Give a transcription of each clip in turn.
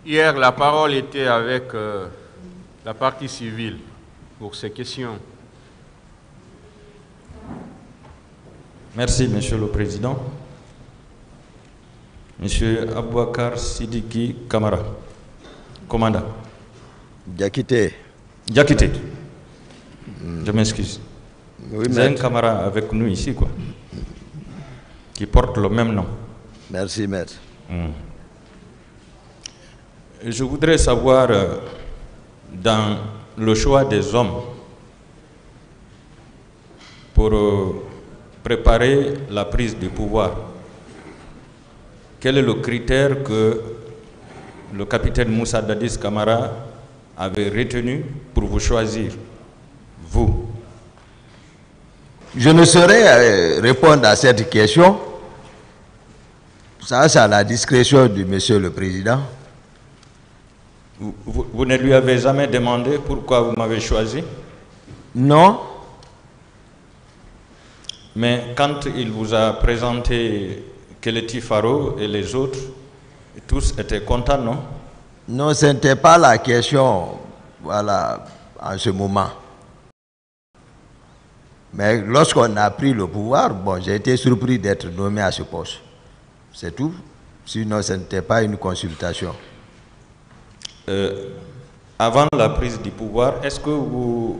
Hier, la parole était avec la partie civile pour ces questions. Merci, Monsieur le Président. Monsieur Abouakar Sidiki Kamara, commandant. Diakité. Diakité. Je m'excuse. Oui, C'est un camarade avec nous ici, quoi, qui porte le même nom. Merci, maître. Je voudrais savoir, dans le choix des hommes pour préparer la prise du pouvoir, quel est le critère que le capitaine Moussa Dadis Camara avait retenu pour vous choisir, vous? Je ne saurais répondre à cette question. Ça, c'est à la discrétion du Monsieur le Président. Vous ne lui avez jamais demandé pourquoi vous m'avez choisi? Non. Mais quand il vous a présenté Keleti Faro et les autres, tous étaient contents, non? Non, ce n'était pas la question, voilà, en ce moment. Mais lorsqu'on a pris le pouvoir, bon, j'ai été surpris d'être nommé à ce poste. C'est tout. Sinon, ce n'était pas une consultation. Avant la prise du pouvoir, est-ce que vous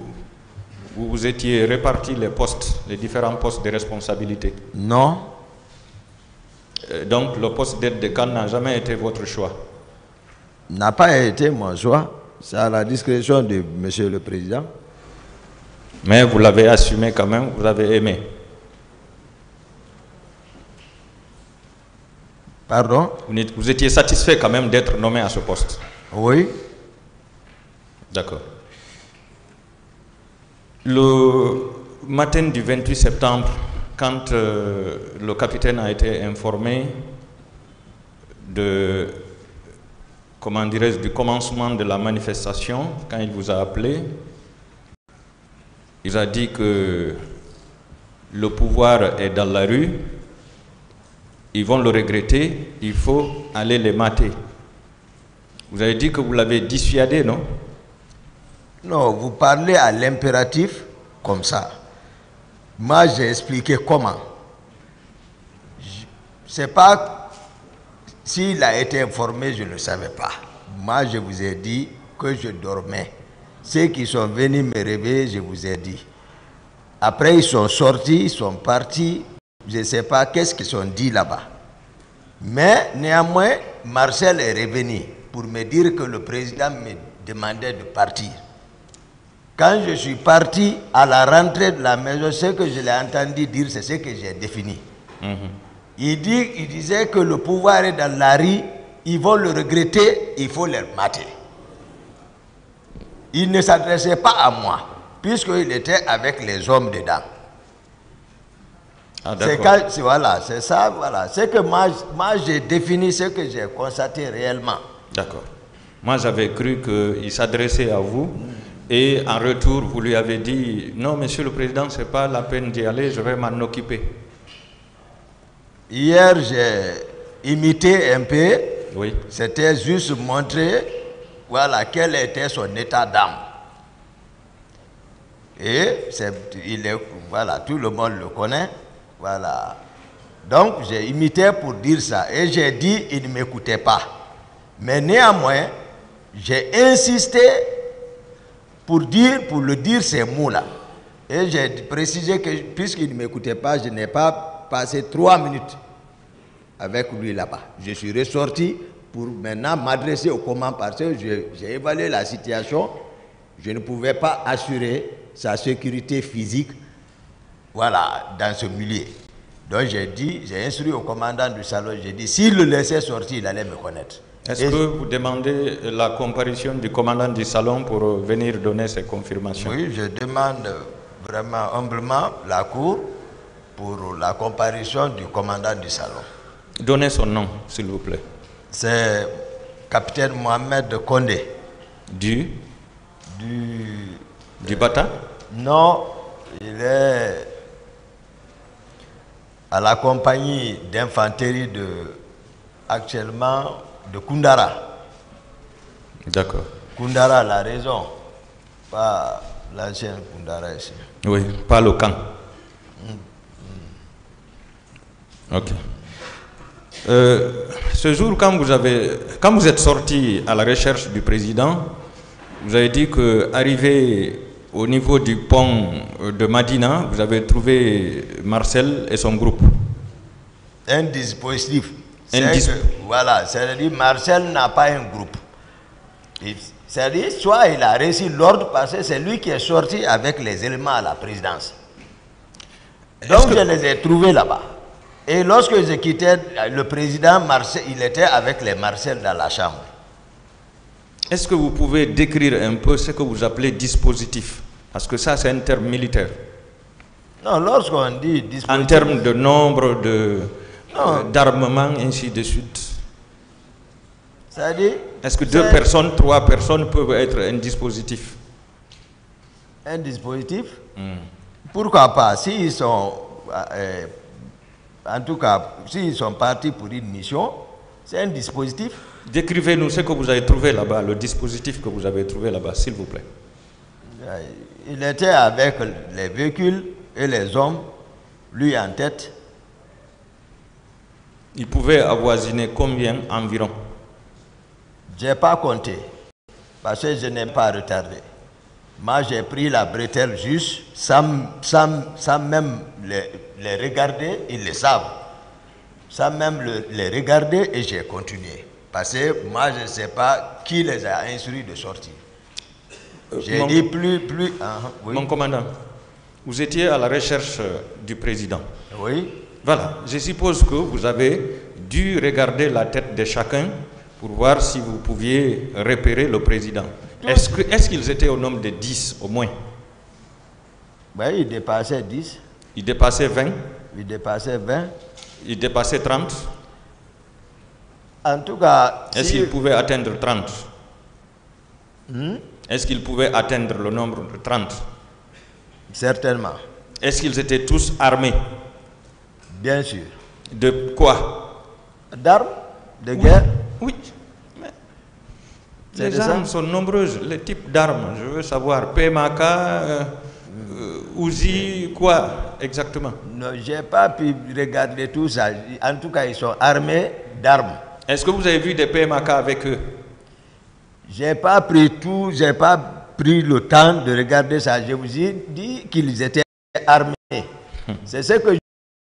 étiez répartis les postes, les différents postes de responsabilité? Non. Donc le poste d'aide de camp n'a jamais été votre choix? N'a pas été mon choix. C'est à la discrétion de Monsieur le Président. Mais vous l'avez assumé quand même, vous avez aimé? Pardon? Vous étiez satisfait quand même d'être nommé à ce poste? Oui. D'accord. Le matin du 28 septembre, quand le capitaine a été informé de, comment dirais-je, du commencement de la manifestation, quand il vous a appelé, il a dit que le pouvoir est dans la rue, ils vont le regretter, il faut aller les mater. Vous avez dit que vous l'avez dissuadé, non? Non, vous parlez à l'impératif comme ça. Moi, j'ai expliqué comment. C'est pas s'il a été informé, je ne savais pas. Moi, je vous ai dit que je dormais. Ceux qui sont venus me réveiller, je vous ai dit. Après, ils sont sortis, ils sont partis. Je ne sais pas qu'est-ce qu'ils ont dit là-bas. Mais néanmoins, Marcel est revenu pour me dire que le président me demandait de partir. Quand je suis parti à la rentrée de la maison, ce que je l'ai entendu dire, c'est ce que j'ai défini. Il disait que le pouvoir est dans la rue, ils vont le regretter, il faut les mater. Il ne s'adressait pas à moi, puisqu'il était avec les hommes dedans. Ah, c'est ça, voilà. C'est que moi j'ai défini ce que j'ai constaté réellement. D'accord. Moi, j'avais cru qu'il s'adressait à vous et en retour, vous lui avez dit « Non, Monsieur le Président, ce n'est pas la peine d'y aller, je vais m'en occuper. » Hier, j'ai imité un peu. Oui. C'était juste montrer, voilà, quel était son état d'âme. Et voilà, tout le monde le connaît. Voilà. Donc, j'ai imité pour dire ça. Et j'ai dit, il ne m'écoutait pas. Mais néanmoins, j'ai insisté pour le dire ces mots-là. Et j'ai précisé que, puisqu'il ne m'écoutait pas, je n'ai pas passé 3 minutes avec lui là-bas. Je suis ressorti pour maintenant m'adresser au commandant parce que j'ai évalué la situation. Je ne pouvais pas assurer sa sécurité physique, voilà, dans ce milieu. Donc j'ai instruit au commandant du salon, j'ai dit, s'il le laissait sortir, il allait me connaître. Est-ce que vous demandez la comparution du commandant du salon pour venir donner ces confirmations? Oui, je demande vraiment humblement la cour pour la comparution du commandant du salon. Donnez son nom, s'il vous plaît. C'est capitaine Mohamed Kondé. Du Bata? Non, il est à la compagnie d'infanterie actuellement de Koundara. D'accord. Koundara a la raison, pas l'ancien Koundara ici. Oui, pas le camp. Ok. Ce jour, quand vous êtes sorti à la recherche du président, vous avez dit que arrivé au niveau du pont de Madina, vous avez trouvé Marcel et son groupe. Un dispositif. Voilà, c'est-à-dire Marcel n'a pas un groupe. C'est-à-dire, soit il a réussi l'ordre parce que c'est lui qui est sorti avec les éléments à la présidence. Donc je les ai trouvés là-bas. Et lorsque j'ai quitté le président, Marcel, il était avec les Marcel dans la chambre. Est-ce que vous pouvez décrire un peu ce que vous appelez dispositif? Parce que ça, c'est un terme militaire. Non, lorsqu'on dit dispositif... En termes de nombre d'armement, ainsi de suite. C'est-à-dire... Est-ce que 2 personnes, 3 personnes peuvent être un dispositif? Un dispositif? Pourquoi pas? S'ils sont... en tout cas, s'ils sont partis pour une mission, c'est un dispositif. Décrivez-nous ce que vous avez trouvé là-bas, le dispositif que vous avez trouvé là-bas, s'il vous plaît. Il était avec les véhicules et les hommes, lui en tête. Il pouvait avoisiner combien environ? Je n'ai pas compté, parce que je n'aime pas retarder. Moi, j'ai pris la bretelle juste, sans même les regarder, ils le savent. Sans même les regarder, et j'ai continué. Parce que moi, je ne sais pas qui les a instruits de sortir. J'ai dit plus... oui. Mon commandant, vous étiez à la recherche du président. Oui. Voilà, je suppose que vous avez dû regarder la tête de chacun pour voir si vous pouviez repérer le président. Est-ce qu'ils étaient au nombre de 10 au moins? Ben, il dépassait 10. Il dépassait 20? Il dépassait 20. Il dépassait 30? En tout cas... Est-ce qu'il pouvait atteindre 30? Est-ce qu'il pouvait atteindre le nombre de 30? Certainement. Est-ce qu'ils étaient tous armés? Bien sûr. De quoi? D'armes? De guerre? Oui. Mais les armes sont nombreuses. Les types d'armes, je veux savoir. PMK, Uzi, quoi exactement? Non, je n'ai pas pu regarder tout ça. En tout cas, ils sont armés d'armes. Est-ce que vous avez vu des PMK avec eux? Je n'ai pas pris tout, je n'ai pas pris le temps de regarder ça. Je vous ai dit qu'ils étaient armés. C'est ce que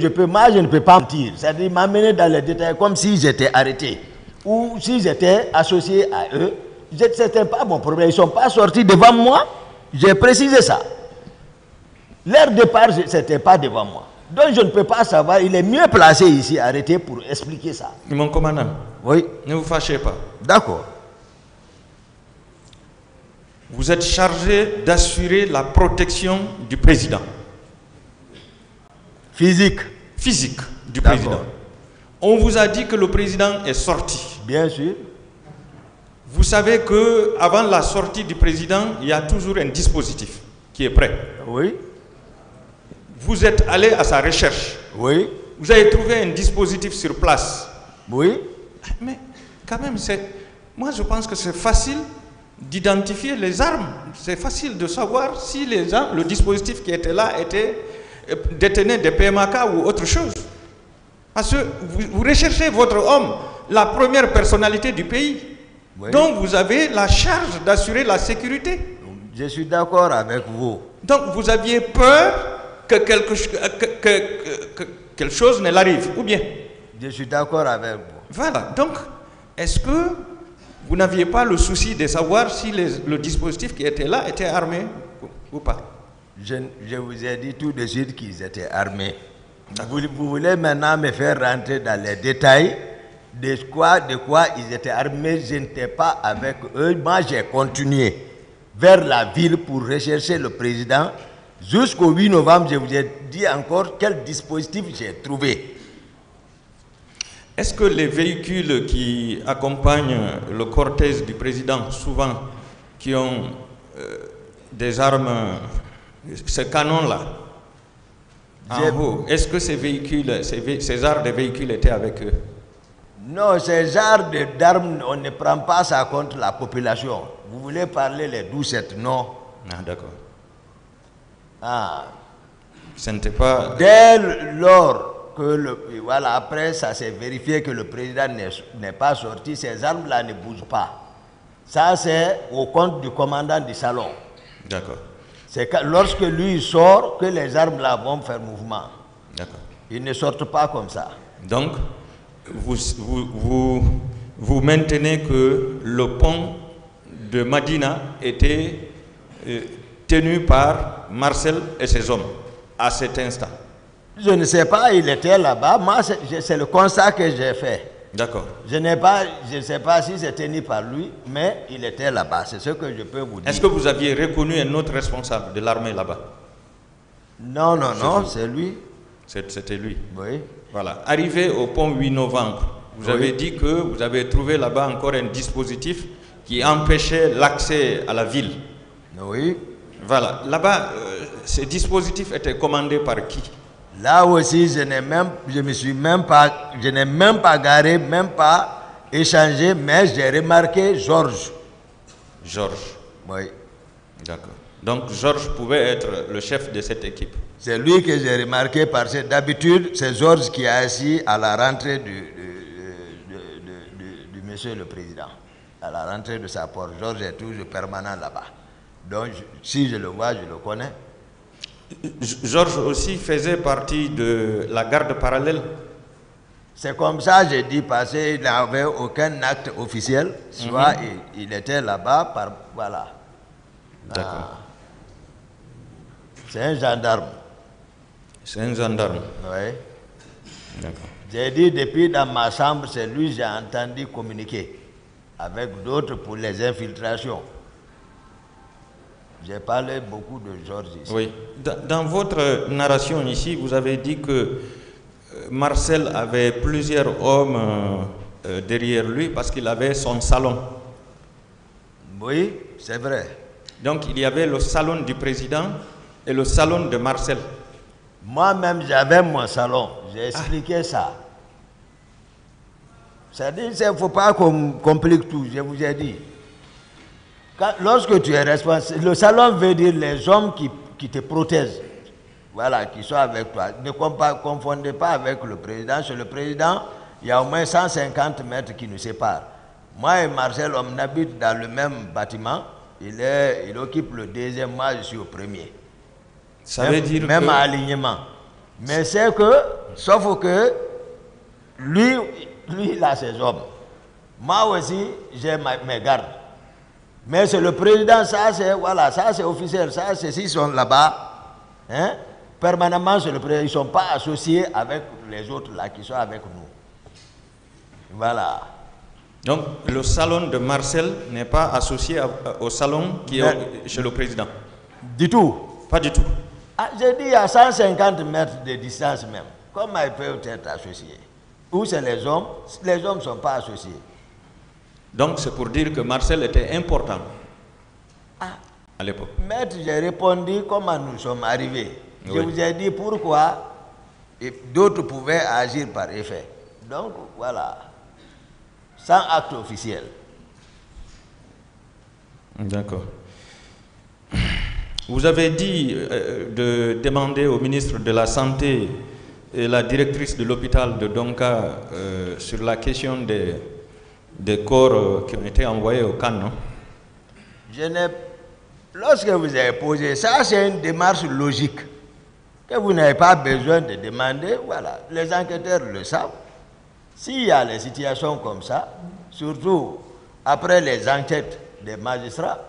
je peux, moi je ne peux pas mentir. C'est-à-dire m'amener dans les détails comme si j'étais arrêté. Ou si j'étais associé à eux. Ce n'était pas mon problème. Ils ne sont pas sortis devant moi. J'ai précisé ça. Leur départ, ce n'était pas devant moi. Donc je ne peux pas savoir. Il est mieux placé ici, arrêté, pour expliquer ça. Mon commandant, oui. Ne vous fâchez pas. D'accord. Vous êtes chargé d'assurer la protection du président. Physique. Physique du président. On vous a dit que le président est sorti. Bien sûr. Vous savez qu'avant la sortie du président, il y a toujours un dispositif qui est prêt. Oui. Vous êtes allé à sa recherche. Oui. Vous avez trouvé un dispositif sur place. Oui. Mais quand même, moi je pense que c'est facile d'identifier les armes. C'est facile de savoir si le dispositif qui était là détenait des PMK ou autre chose. Parce que vous recherchez votre homme, la première personnalité du pays. Oui. Donc vous avez la charge d'assurer la sécurité. Je suis d'accord avec vous. Donc vous aviez peur que quelque chose ne l'arrive, ou bien? Je suis d'accord avec vous. Voilà. Donc, est-ce que vous n'aviez pas le souci de savoir si le dispositif qui était là était armé ou pas? Je vous ai dit tout de suite qu'ils étaient armés. Vous voulez maintenant me faire rentrer dans les détails de quoi ils étaient armés? Je n'étais pas avec eux. Moi, j'ai continué vers la ville pour rechercher le président. Jusqu'au 8 novembre, je vous ai dit encore quel dispositif j'ai trouvé. Est-ce que les véhicules qui accompagnent le cortège du président, souvent, qui ont des armes, ces canons-là, en haut, est-ce que ces véhicules, ces armes des véhicules étaient avec eux? Non, ce genre d'armes, on ne prend pas ça contre la population. Vous voulez parler les 12-7, non? Ah, d'accord. Ah. Ce n'était pas... Dès lors que voilà, après ça s'est vérifié que le président n'est pas sorti, ces armes-là ne bougent pas. Ça, c'est au compte du commandant du salon. D'accord. C'est lorsque lui sort que les armes-là vont faire mouvement. D'accord. Ils ne sortent pas comme ça. Donc, vous maintenez que le pont de Madina était tenu par Marcel et ses hommes à cet instant? Je ne sais pas, il était là-bas. Moi, c'est le constat que j'ai fait. D'accord. Je ne sais pas si c'est tenu par lui, mais il était là-bas. C'est ce que je peux vous dire. Est-ce que vous aviez reconnu un autre responsable de l'armée là-bas? Non, non, non, c'est lui. C'était lui. Oui. Voilà. Arrivé au pont 8 novembre, vous avez dit que vous avez trouvé là-bas encore un dispositif qui empêchait l'accès à la ville. Oui. Voilà. Là-bas, ce dispositif était commandé par qui? Là aussi, je n'ai même pas garé, même pas échangé, mais j'ai remarqué Georges. Georges. Oui. D'accord. Donc Georges pouvait être le chef de cette équipe. C'est lui que j'ai remarqué parce que d'habitude, c'est Georges qui est assis à la rentrée du monsieur le président. À la rentrée de sa porte. Georges est toujours permanent là-bas. Donc, si je le vois, je le connais. Georges aussi faisait partie de la garde parallèle. C'est comme ça, j'ai dit, parce qu'il n'avait aucun acte officiel. Soit il était là-bas, voilà. D'accord. C'est un gendarme. C'est un gendarme. Oui. D'accord. J'ai dit, depuis dans ma chambre, c'est lui que j'ai entendu communiquer avec d'autres pour les infiltrations. J'ai parlé beaucoup de Georges ici. Oui. Dans votre narration ici, vous avez dit que Marcel avait plusieurs hommes derrière lui parce qu'il avait son salon. Oui, c'est vrai. Donc il y avait le salon du président et le salon de Marcel. Moi-même, j'avais mon salon. J'ai expliqué ça. C'est-à-dire, il ne faut pas qu'on complique tout, je vous ai dit. Lorsque tu es responsable, le salon veut dire les hommes qui te protègent. Voilà, qui sont avec toi. Ne confondez pas avec le président. Chez le président, il y a au moins 150 mètres qui nous séparent. Moi et Marcel, on habite dans le même bâtiment. Il occupe le deuxième, moi je suis au premier. Ça veut dire même à alignement. Mais c'est que, sauf que, lui, il a ses hommes. Moi aussi, j'ai mes gardes. Mais c'est le président, ça c'est officiel, ça c'est s'ils sont là-bas, hein, permanemment c'est le président, ils ne sont pas associés avec les autres là qui sont avec nous. Voilà. Donc le salon de Marcel n'est pas associé au salon qui est chez le président? Du tout. Pas du tout. Ah, j'ai dit à 150 mètres de distance même. Comment ils peuvent être associés? Où c'est les hommes ne sont pas associés. Donc c'est pour dire que Marcel était important à l'époque. Maître, j'ai répondu comment nous sommes arrivés. Oui. Je vous ai dit pourquoi d'autres pouvaient agir par effet. Donc voilà, sans acte officiel. D'accord. Vous avez dit de demander au ministre de la Santé et la directrice de l'hôpital de Donka sur la question des corps qui ont été envoyés au camp, non? Lorsque vous avez posé ça, c'est une démarche logique que vous n'avez pas besoin de demander. Voilà, les enquêteurs le savent. S'il y a des situations comme ça, surtout après les enquêtes des magistrats,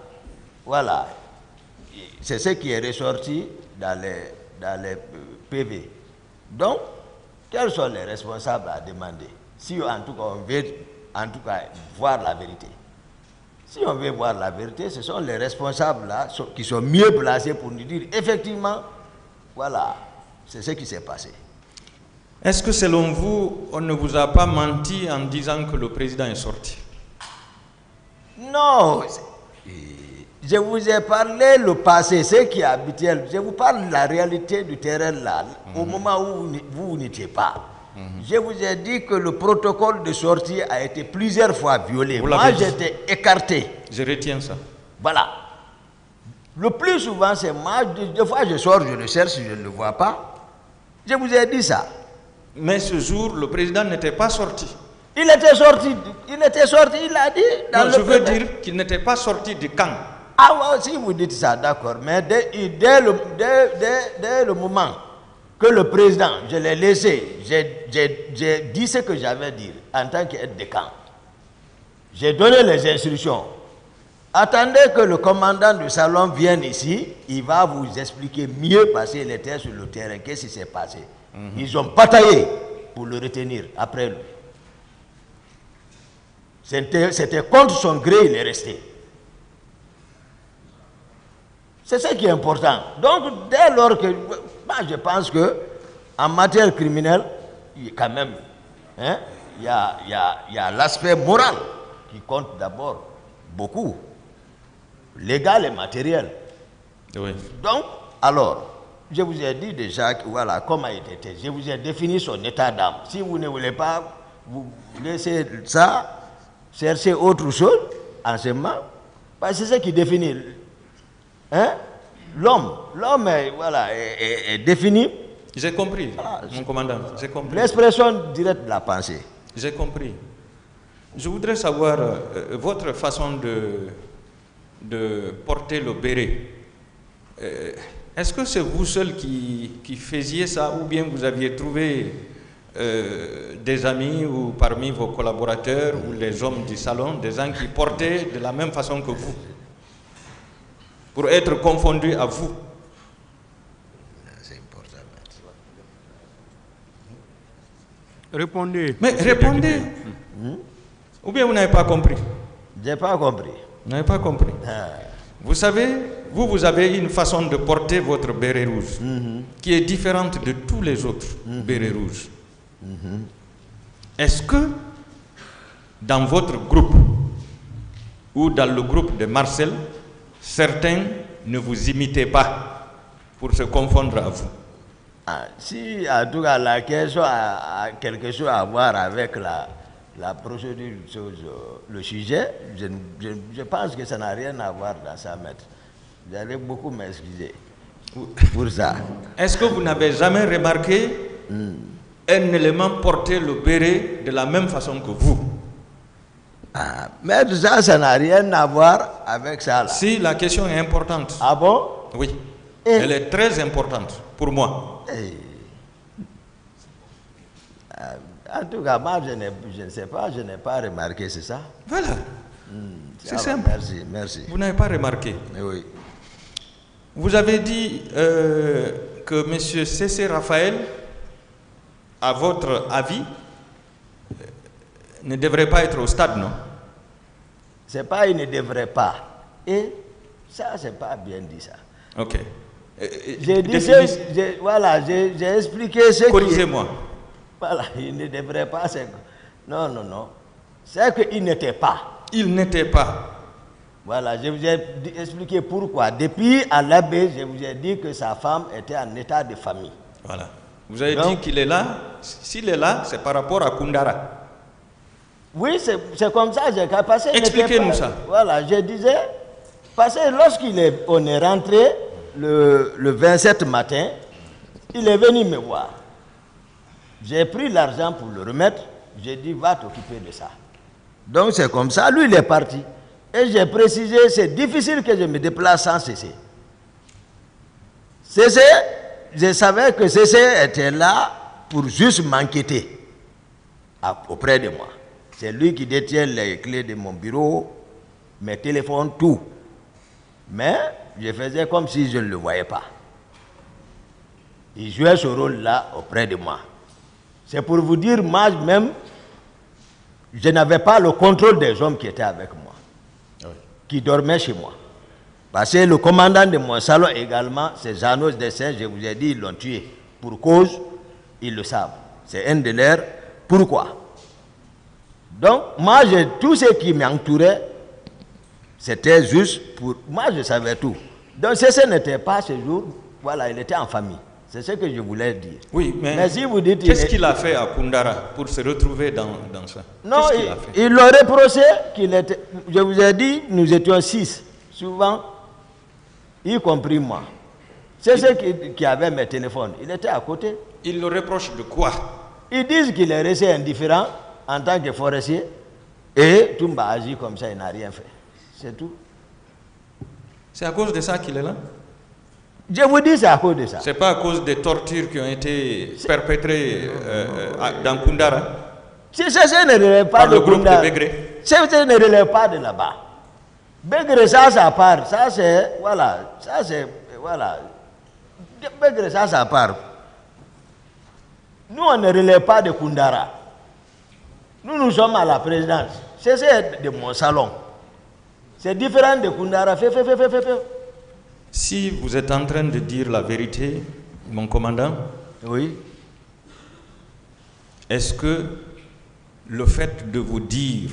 voilà, c'est ce qui est ressorti dans les PV. Donc, quels sont les responsables à demander? Si en tout cas on veut voir la vérité. Si on veut voir la vérité, ce sont les responsables là qui sont mieux placés pour nous dire effectivement, voilà, c'est ce qui s'est passé. Est-ce que selon vous, on ne vous a pas menti en disant que le président est sorti? Non, je vous ai parlé le passé, ce qui est habituel. Je vous parle de la réalité du terrain là, au moment où vous n'étiez pas. Je vous ai dit que le protocole de sortie a été plusieurs fois violé. Vous Moi, l'avez dit. j'étais écarté. Je retiens ça. Voilà. Le plus souvent, c'est moi. Des fois, je sors, je le cherche, je ne le vois pas. Je vous ai dit ça. Mais ce jour, le président n'était pas sorti. Il était sorti, il l'a dit. Dans Non, je veux dire qu'il n'était pas sorti du camp. Ah, si vous dites ça, d'accord. Mais dès le moment que le président, je l'ai laissé, j'ai dit ce que j'avais à dire en tant qu'aide de camp. J'ai donné les instructions. Attendez que le commandant du salon vienne ici, il va vous expliquer mieux parce qu'il était sur le terrain, qu'est-ce qui s'est passé. Ils ont bataillé pour le retenir après lui. C'était contre son gré, il est resté. C'est ce qui est important. Donc, dès lors que... Moi, je pense que en matière criminelle, quand même, hein, il y a l'aspect moral qui compte d'abord beaucoup. Légal et matériel. Oui. Donc, alors, je vous ai dit déjà que, voilà, comment il était. Je vous ai défini son état d'âme. Si vous ne voulez pas, vous laissez ça, chercher autre chose, enseignement, parce que c'est ce qui définit. Hein? L'homme, voilà, est défini. J'ai compris, mon commandant, j'ai compris. L'expression directe de la pensée. J'ai compris. Je voudrais savoir votre façon de porter le béret. Est-ce que c'est vous seul qui faisiez ça ou bien vous aviez trouvé des amis ou parmi vos collaborateurs ou les hommes du salon, des gens qui portaient de la même façon que vous pour être confondus à vous? C'est important. Répondez. Mais répondez. Ou bien vous n'avez pas compris? Je n'ai pas compris. Vous n'avez pas compris. Vous savez, vous avez une façon de porter votre béret rouge qui est différente de tous les autres bérets rouges. Est-ce que dans votre groupe ou dans le groupe de Marcel, certains ne vous imitaient pas pour se confondre à vous? Si en tout cas la question a quelque chose à voir avec la procédure, le sujet, je pense que ça n'a rien à voir dans ça, maître. Vous allez beaucoup m'excuser pour ça. Est-ce que vous n'avez jamais remarqué un élément porter le béret de la même façon que vous? Mais ça n'a rien à voir avec ça là. Si, la question est importante. Ah bon? Oui. Elle est très importante pour moi. En tout cas, moi, je ne sais pas, je n'ai pas remarqué, c'est ça? Voilà. C'est simple. Merci, merci. Vous n'avez pas remarqué. Oui. Vous avez dit que M. C.C. Raphaël, à votre avis, ne devrait pas être au stade, non? C'est pas il ne devrait pas. Et ça, c'est pas bien dit ça. Ok. J'ai dit voilà, j'ai expliqué ce qui... Corrigez-moi. Voilà, il ne devrait pas... Non, non, non. C'est qu'il n'était pas. Il n'était pas. Voilà, je vous ai expliqué pourquoi. Depuis à l'abbé, je vous ai dit que sa femme était en état de famille. Voilà. Vous avez dit qu'il est là. S'il est là, c'est par rapport à Koundara. Oui, c'est comme ça. Expliquez-nous ça. Voilà, je disais, parce que on est rentré le 27 matin, il est venu me voir. J'ai pris l'argent pour le remettre. J'ai dit, va t'occuper de ça. Donc c'est comme ça. Lui, il est parti. Et j'ai précisé, c'est difficile que je me déplace sans Cécé. Cécé, je savais que Cécé était là pour juste m'enquêter auprès de moi. C'est lui qui détient les clés de mon bureau, mes téléphones, tout. Mais je faisais comme si je ne le voyais pas. Il jouait ce rôle-là auprès de moi. C'est pour vous dire, moi-même, je n'avais pas le contrôle des hommes qui étaient avec moi, qui dormaient chez moi. Parce que le commandant de mon salon également, c'est Janos Dessin, je vous ai dit, ils l'ont tué. Pour cause, ils le savent. C'est un de leurs. Pourquoi? Donc, moi, tout ce qui m'entourait, c'était juste pour... Moi, je savais tout. Donc, ce n'était pas ce jour, voilà, il était en famille. C'est ce que je voulais dire. Oui, mais si vous dites... Qu'est-ce qu'il a fait à Koundara pour se retrouver dans ça? Non, il leur reprochait qu'il était... Je vous ai dit, nous étions 6, souvent, y compris moi. C'est ceux qui avaient mes téléphones. Il était à côté. Il le reproche de quoi? Ils disent qu'il est resté indifférent en tant que forestier et Toumba agit comme ça, il n'a rien fait. C'est tout. C'est à cause de ça qu'il est là? Je vous dis, c'est à cause de ça. C'est pas à cause des tortures qui ont été perpétrées dans Koundara? Si ça ne relève pas de Koundara, ça ne relève pas de là-bas. Begré, ça part. Ça, c'est... Voilà. Ça, c'est... Voilà. Begré, ça part. Nous, on ne relève pas de Koundara. Nous sommes à la présidence. C'est de mon salon. C'est différent de Koundara. Fais. Si vous êtes en train de dire la vérité, mon commandant, oui. Est-ce que le fait de vous dire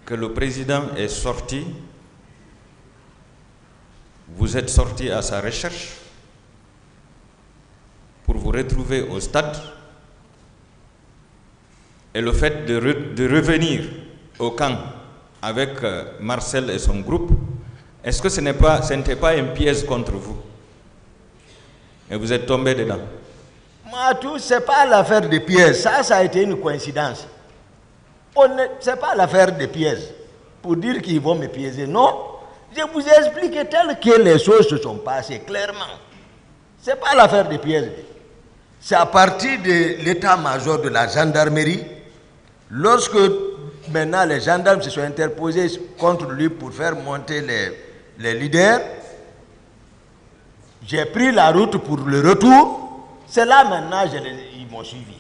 que le président est sorti, vous êtes sorti à sa recherche pour vous retrouver au stade, et le fait de revenir au camp avec Marcel et son groupe, est-ce que ce n'était pas un piège contre vous? Et vous êtes tombé dedans? Moi, tout, ce n'est pas l'affaire de pièges. Ça a été une coïncidence. Ce n'est pas l'affaire de pièges. Pour dire qu'ils vont me piéger. Non. Je vous ai expliqué tel que les choses se sont passées clairement. Ce n'est pas l'affaire de pièges. C'est à partir de l'état-major de la gendarmerie, lorsque maintenant les gendarmes se sont interposés contre lui pour faire monter les leaders, j'ai pris la route pour le retour. C'est là maintenant ils m'ont suivi.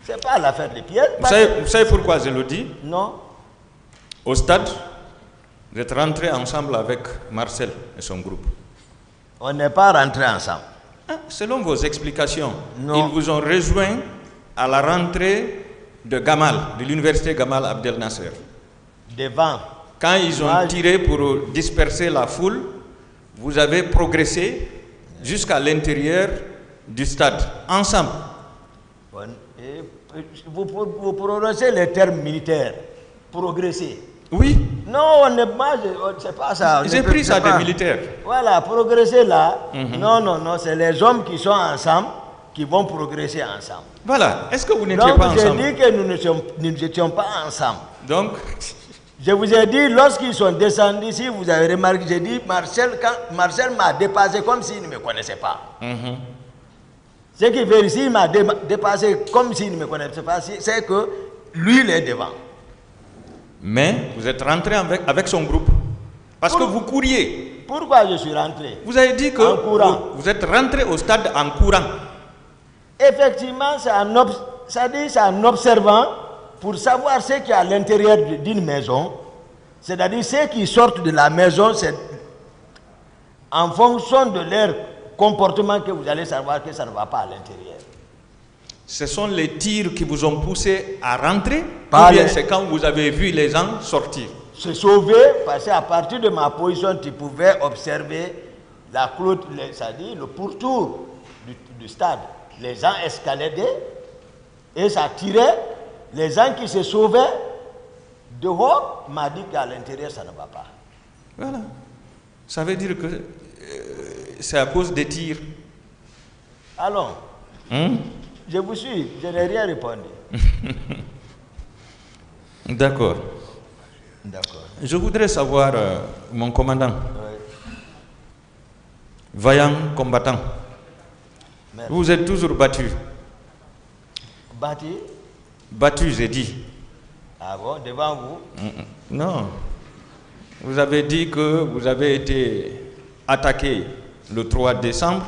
Ce n'est pas l'affaire des pièces. Vous savez pourquoi je le dis? Non. Au stade, vous êtes rentrés ensemble avec Marcel et son groupe. On n'est pas rentrés ensemble. Selon vos explications, non. Ils vous ont rejoint à la rentrée de Gamal, de l'université Gamal Abdel Nasser. Devant. Quand ils ont tiré pour disperser la foule, vous avez progressé jusqu'à l'intérieur du stade, ensemble. Vous prononcez les termes militaires. Progresser. Oui. Non, c'est pas ça. J'ai pris ça des militaires. Voilà, progresser là. Non, c'est les hommes qui sont ensemble qui vont progresser ensemble. Voilà. Est-ce que vous n'étiez pas ensemble? J'ai dit que nous n'étions pas ensemble. Donc, je vous ai dit, lorsqu'ils sont descendus ici, vous avez remarqué, j'ai dit, Marcel m'a dépassé comme s'il ne me connaissait pas. Ce qui veut dire, s'il m'a dépassé comme s'il ne me connaissait pas, c'est que lui, il est devant. Mais vous êtes rentré avec son groupe. Parce que vous couriez. Pourquoi je suis rentré? Vous avez dit que vous êtes rentré au stade en courant. Effectivement, c'est en observant pour savoir ce qu'il y a à l'intérieur d'une maison. C'est-à-dire ceux qui sortent de la maison, c'est en fonction de leur comportement que vous allez savoir que ça ne va pas à l'intérieur. Ce sont les tirs qui vous ont poussé à rentrer, ou bien c'est quand vous avez vu les gens sortir? Se sauver, parce qu'à partir de ma position, tu pouvais observer la clôture, c'est-à-dire le pourtour du stade. Les gens escaladaient et ça tirait. Les gens qui se sauvaient dehors m'ont dit qu'à l'intérieur, ça ne va pas. Voilà. Ça veut dire que c'est à cause des tirs. Alors, je vous suis, je n'ai rien répondu. D'accord. Je voudrais savoir, mon commandant, vaillant combattant, merci. Vous êtes toujours battu. Battu? Battu, j'ai dit. Ah bon, devant vous? Non. Vous avez dit que vous avez été attaqué le 3 décembre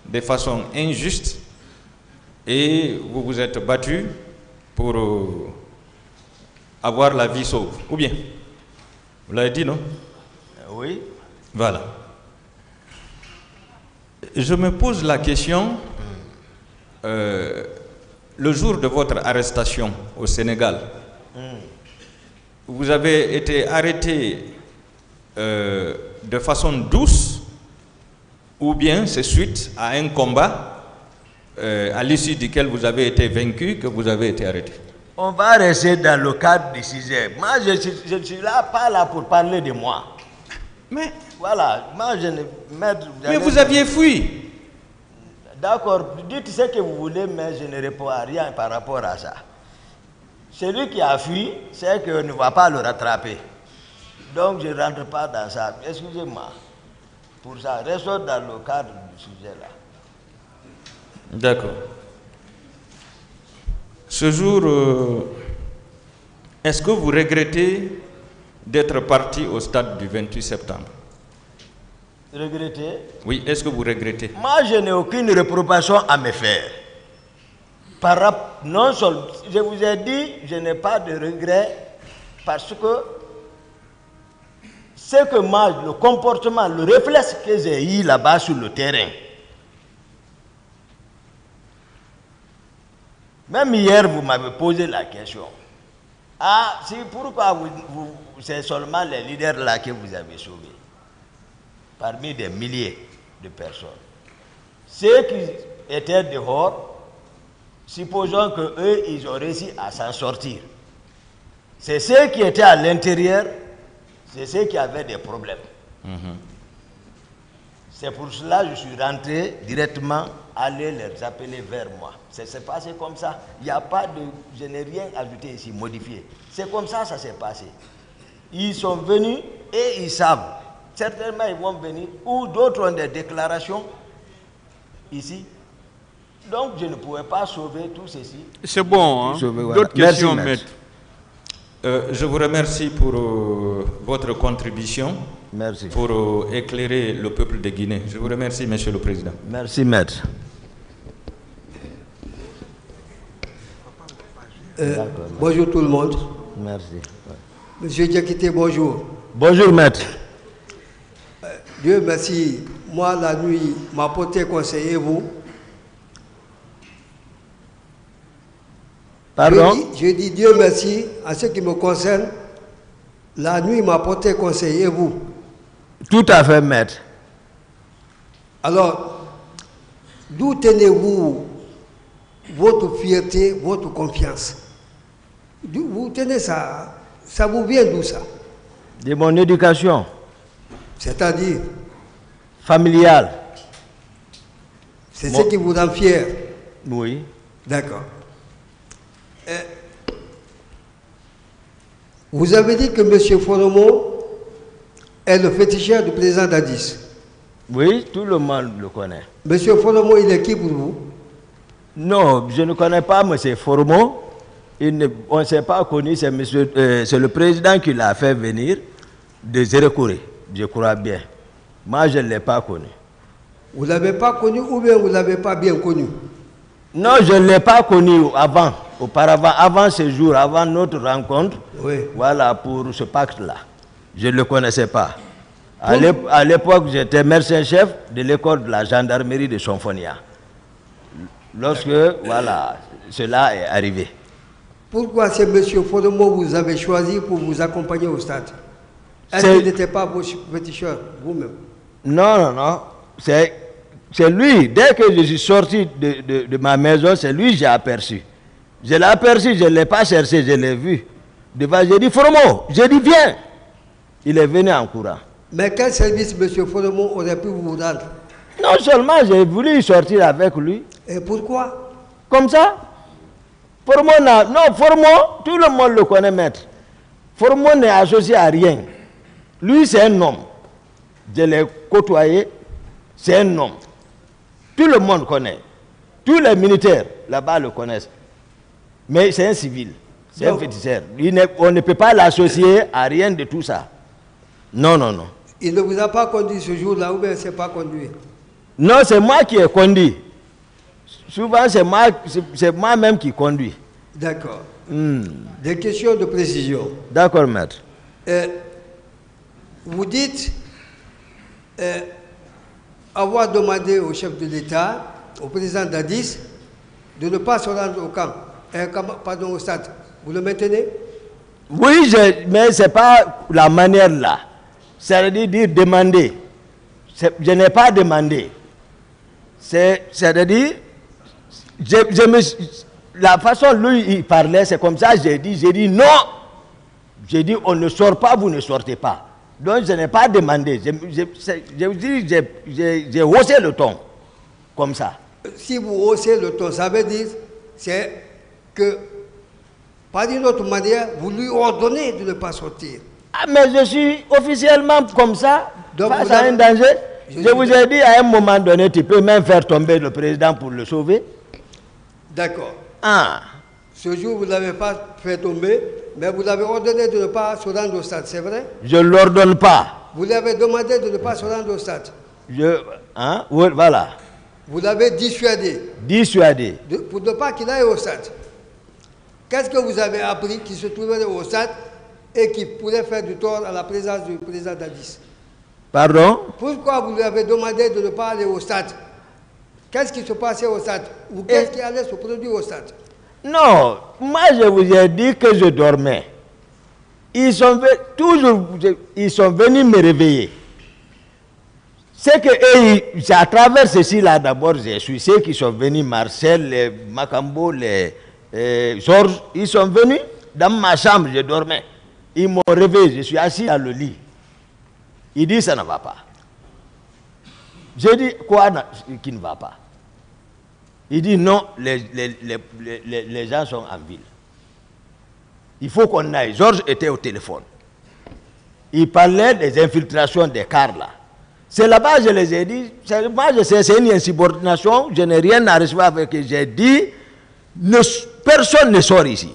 de façon injuste et vous vous êtes battu pour avoir la vie sauve. Ou bien? Vous l'avez dit, non? Oui. Voilà. Je me pose la question, le jour de votre arrestation au Sénégal, vous avez été arrêté de façon douce ou bien c'est suite à un combat à l'issue duquel vous avez été vaincu que vous avez été arrêté? On va rester dans le cadre du sujet. Moi, je ne suis là, pas là pour parler de moi. Mais voilà, moi je ne... Mais vous aviez fui. D'accord, dites ce que vous voulez, mais je ne réponds à rien par rapport à ça. Celui qui a fui, c'est qu'on ne va pas le rattraper. Donc je ne rentre pas dans ça. Excusez-moi pour ça. Restons dans le cadre du sujet là. D'accord. Ce jour, est-ce que vous regrettez d'être parti au stade du 28 septembre? Regretter? Oui, est-ce que vous regrettez? Moi, je n'ai aucune réprobation à me faire. Non seulement, je vous ai dit, je n'ai pas de regret parce que c'est que moi, le comportement, le réflexe que j'ai eu là-bas sur le terrain, même hier, vous m'avez posé la question. Ah, c'est pourquoi c'est seulement les leaders là que vous avez sauvés, parmi des milliers de personnes. Ceux qui étaient dehors, supposons qu'eux, ils ont réussi à s'en sortir. C'est ceux qui étaient à l'intérieur, c'est ceux qui avaient des problèmes. C'est pour cela que je suis rentré directement, aller les appeler vers moi. C'est passé comme ça. Il n'y a pas de... Je n'ai rien ajouté ici, modifié. C'est comme ça, ça s'est passé. Ils sont venus et ils savent. Certainement, ils vont venir. Ou d'autres ont des déclarations ici. Donc, je ne pouvais pas sauver tout ceci. C'est bon, hein? Voilà. D'autres questions, maître? Je vous remercie pour votre contribution. Merci. Pour éclairer le peuple de Guinée. Je vous remercie, Monsieur le Président. Merci, maître. Bonjour tout le monde. Merci. Monsieur Diakité, bonjour. Bonjour, maître. Dieu merci. Moi, la nuit, m'a porté conseiller vous. Pardon? Je dis Dieu merci. En ce qui me concerne, la nuit m'a porté conseiller vous. Tout à fait, maître. Alors, d'où tenez-vous votre fierté, votre confiance? Vous tenez ça, ça vous vient d'où ça? De mon éducation. C'est-à-dire? Familiale. C'est ce qui vous rend fier? Oui. D'accord. Vous avez dit que M. Foromo est le féticheur du président Dadis. Oui, tout le monde le connaît. M. Foromo, il est qui pour vous? Non, je ne connais pas M. Foromo. On ne s'est pas connu, c'est le président qui l'a fait venir de Zérekouré, je crois bien. Moi, je ne l'ai pas connu. Vous ne l'avez pas connu ou bien vous ne l'avez pas bien connu? Non, je ne l'ai pas connu avant, auparavant, avant ce jour, avant notre rencontre. Oui. Voilà, pour ce pacte-là. Je ne le connaissais pas. À l'époque, j'étais médecin-chef de l'école de la gendarmerie de Sonfonia. Lorsque, voilà, cela est arrivé. Pourquoi c'est M. Foromo que vous avez choisi pour vous accompagner au stade? Est-ce qu'il n'était pas vos féticheurs, vous-même? Non, non, non. C'est lui. Dès que je suis sorti de ma maison, c'est lui que j'ai aperçu. Je l'ai aperçu, je ne l'ai pas cherché, je l'ai vu. Devant, j'ai dit, Foromo, j'ai dit, viens. Il est venu en courant. Mais quel service M. Foromo aurait pu vous rendre? Non seulement j'ai voulu sortir avec lui. Et pourquoi? Comme ça. Foromo, non, Foromo, tout le monde le connaît, maître. Foromo n'est associé à rien. Lui, c'est un homme. Je l'ai côtoyé, c'est un homme. Tout le monde connaît. Tous les militaires là-bas le connaissent. Mais c'est un civil, c'est un féticheur. On ne peut pas l'associer à rien de tout ça. Non, non, non. Il ne vous a pas conduit ce jour-là ou bien il ne s'est pas conduit? Non, c'est moi qui ai conduit. Souvent, c'est moi-même qui conduis. D'accord. Des questions de précision. D'accord, maître. Vous dites avoir demandé au chef de l'État, au président Dadis, de ne pas se rendre au camp, pardon, au stade. Vous le maintenez? Oui, mais ce n'est pas la manière là. Ça veut dire demander. Je n'ai pas demandé. C'est-à-dire, la façon dont lui il parlait, c'est comme ça, j'ai dit non. J'ai dit on ne sort pas, vous ne sortez pas. Donc je n'ai pas demandé. J'ai haussé le ton, comme ça. Si vous haussez le ton, ça veut dire c'est que, par une autre manière, vous lui ordonnez de ne pas sortir. Ah, mais je suis officiellement comme ça, donc face à un danger. Je vous ai dit à un moment donné, tu peux même faire tomber le président pour le sauver. D'accord. Ah. Ce jour, vous ne l'avez pas fait tomber, mais vous l'avez ordonné de ne pas se rendre au stade, c'est vrai? Je ne l'ordonne pas. Vous lui avez demandé de ne pas se rendre au stade. Hein? Oui, voilà. Vous l'avez dissuadé. Dissuadé. Pour ne pas qu'il aille au stade. Qu'est-ce que vous avez appris qu'il se trouverait au stade et qui pourrait faire du tort à la présence du président Dadis? Pardon? Pourquoi vous lui avez demandé de ne pas aller au stade? Qu'est-ce qui se passait au stade? Ou qu'est-ce qui allait se produire au stade? Non, moi je vous ai dit que je dormais. Ils sont venus me réveiller. C'est que à travers ceci là d'abord, je suis ceux qui sont venus, Marcel, les Macambo, les Georges, ils sont venus dans ma chambre, je dormais. Ils m'ont réveillé, je suis assis dans le lit. Il dit ça ne va pas. J'ai dit quoi qui ne va pas? Il dit non, les gens sont en ville. Il faut qu'on aille. Georges était au téléphone. Il parlait des infiltrations des cars là. C'est là-bas je les ai dit, moi je sais, c'est une insubordination, je n'ai rien à recevoir avec eux. J'ai dit, personne ne sort ici.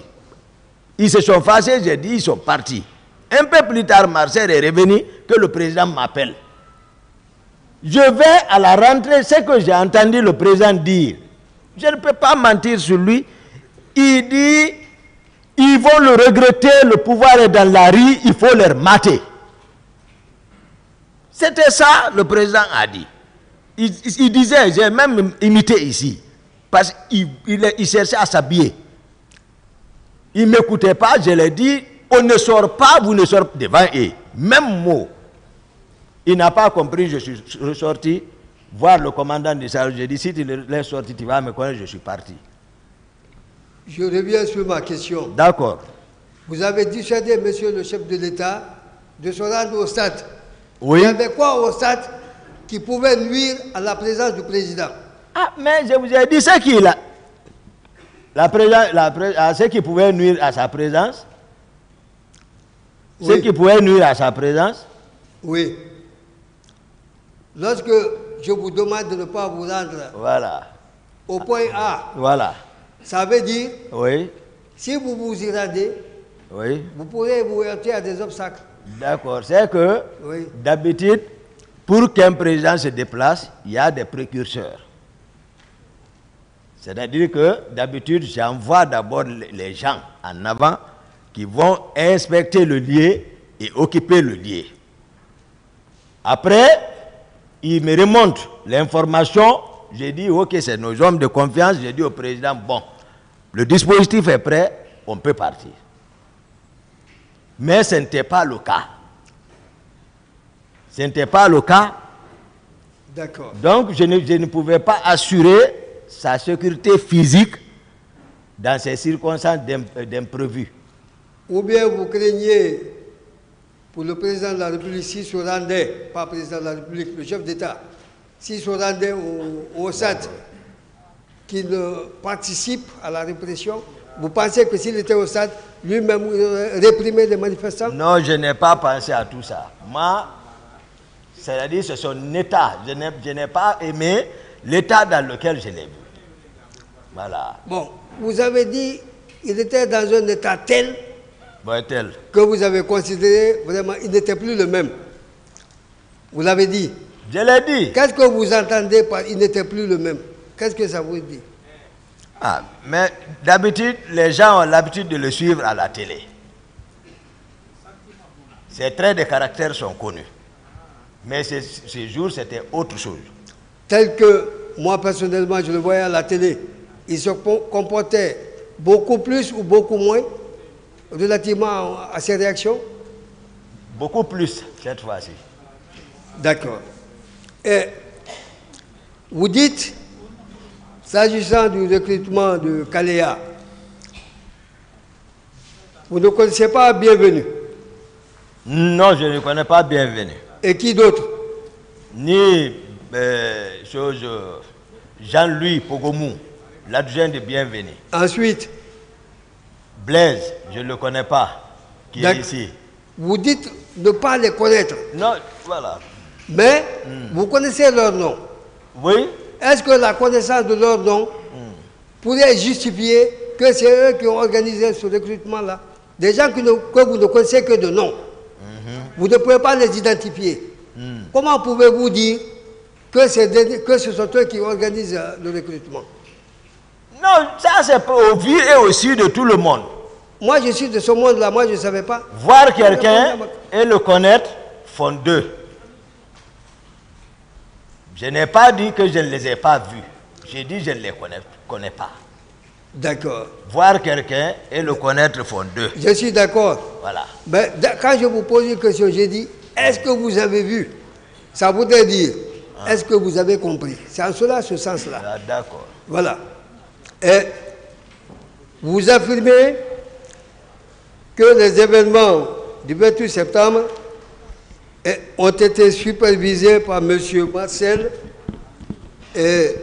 Ils se sont fâchés, j'ai dit, ils sont partis. Un peu plus tard, Marcel est revenu, que le président m'appelle. Je vais à la rentrée, ce que j'ai entendu le président dire. Je ne peux pas mentir sur lui. Il dit, ils vont le regretter, le pouvoir est dans la rue, il faut leur mater. C'était ça, le président a dit. Il disait, j'ai même imité ici, parce qu'il cherchait à s'habiller. Il ne m'écoutait pas, je l'ai dit, on ne sort pas, vous ne sortez devant eux. Même mot. Il n'a pas compris, je suis ressorti, voir le commandant du salle. J'ai dit, si tu l'es sorti, tu vas me connaître, je suis parti. Je reviens sur ma question. D'accord. Vous avez dissuadé, monsieur le chef de l'État, de se rendre au stade. Oui. Il y avait quoi au stade qui pouvait nuire à la présence du président? Ah, mais je vous ai dit ce qu'il a. Ce qui pouvait nuire à sa présence. Oui. Ce qui pouvait nuire à sa présence. Oui. Lorsque je vous demande de ne pas vous rendre Voilà. au point A, Voilà. ça veut dire, Oui. si vous vous y rendez, Oui. vous pourrez vous heurter à des obstacles. D'accord. C'est que, Oui. d'habitude, pour qu'un président se déplace, il y a des précurseurs. C'est-à-dire que, d'habitude, j'envoie d'abord les gens en avant qui vont inspecter le lieu et occuper le lieu. Après, ils me remontent l'information. J'ai dit, ok, c'est nos hommes de confiance. J'ai dit au président, bon, le dispositif est prêt, on peut partir. Mais ce n'était pas le cas. Ce n'était pas le cas. D'accord. Donc, je ne pouvais pas assurer sa sécurité physique dans ces circonstances d'imprévu. Ou bien vous craignez pour le président de la République, s'il se rendait, pas président de la République, le chef d'État, s'il se rendait au SAD, qu'il participe à la répression, vous pensez que s'il était au SAD, lui-même réprimer les manifestants? Non, je n'ai pas pensé à tout ça. Moi, c'est-à-dire c'est son état. Je n'ai pas aimé l'état dans lequel je l'ai vu. Voilà. Bon, vous avez dit qu'il était dans un état tel Tel que vous avez considéré vraiment il n'était plus le même. Vous l'avez dit. Je l'ai dit. Qu'est-ce que vous entendez par il n'était plus le même? Qu'est-ce que ça vous dit? Ah, mais d'habitude, les gens ont l'habitude de le suivre à la télé. Ses traits de caractère sont connus. Mais ces jours, c'était autre chose. Tel que moi, personnellement, je le voyais à la télé, il se comportait beaucoup plus ou beaucoup moins relativement à ses réactions? Beaucoup plus, cette fois-ci. D'accord. Et vous dites, s'agissant du recrutement de Kaléa, vous ne connaissez pas Bienvenu. Non, je ne connais pas Bienvenu. Et qui d'autre? Ni Jean-Louis Pogomou, l'adjoint de Bienvenu. Ensuite, Blaise, je ne le connais pas, qui est ici. Vous dites ne pas les connaître. Non, voilà. Mais vous connaissez leur nom. Oui. Est-ce que la connaissance de leur nom pourrait justifier que c'est eux qui ont organisé ce recrutement-là? Des gens que vous ne connaissez que de nom. Vous ne pouvez pas les identifier. Comment pouvez-vous dire que ce sont eux qui organisent le recrutement? Non, ça c'est au vu et au su de tout le monde. Moi je suis de ce monde-là, moi je ne savais pas. Voir quelqu'un et le connaître font deux. Je n'ai pas dit que je ne les ai pas vus. J'ai dit que je ne les connais pas. D'accord. Voir quelqu'un et le connaître font deux. Je suis d'accord. Voilà. Mais quand je vous pose une question, j'ai dit, est-ce que vous avez vu? Ça voudrait dire, est-ce que vous avez compris? C'est en cela, ce sens-là. Ah, d'accord. Voilà. Et vous affirmez que les événements du 28 septembre ont été supervisés par M. Marcel et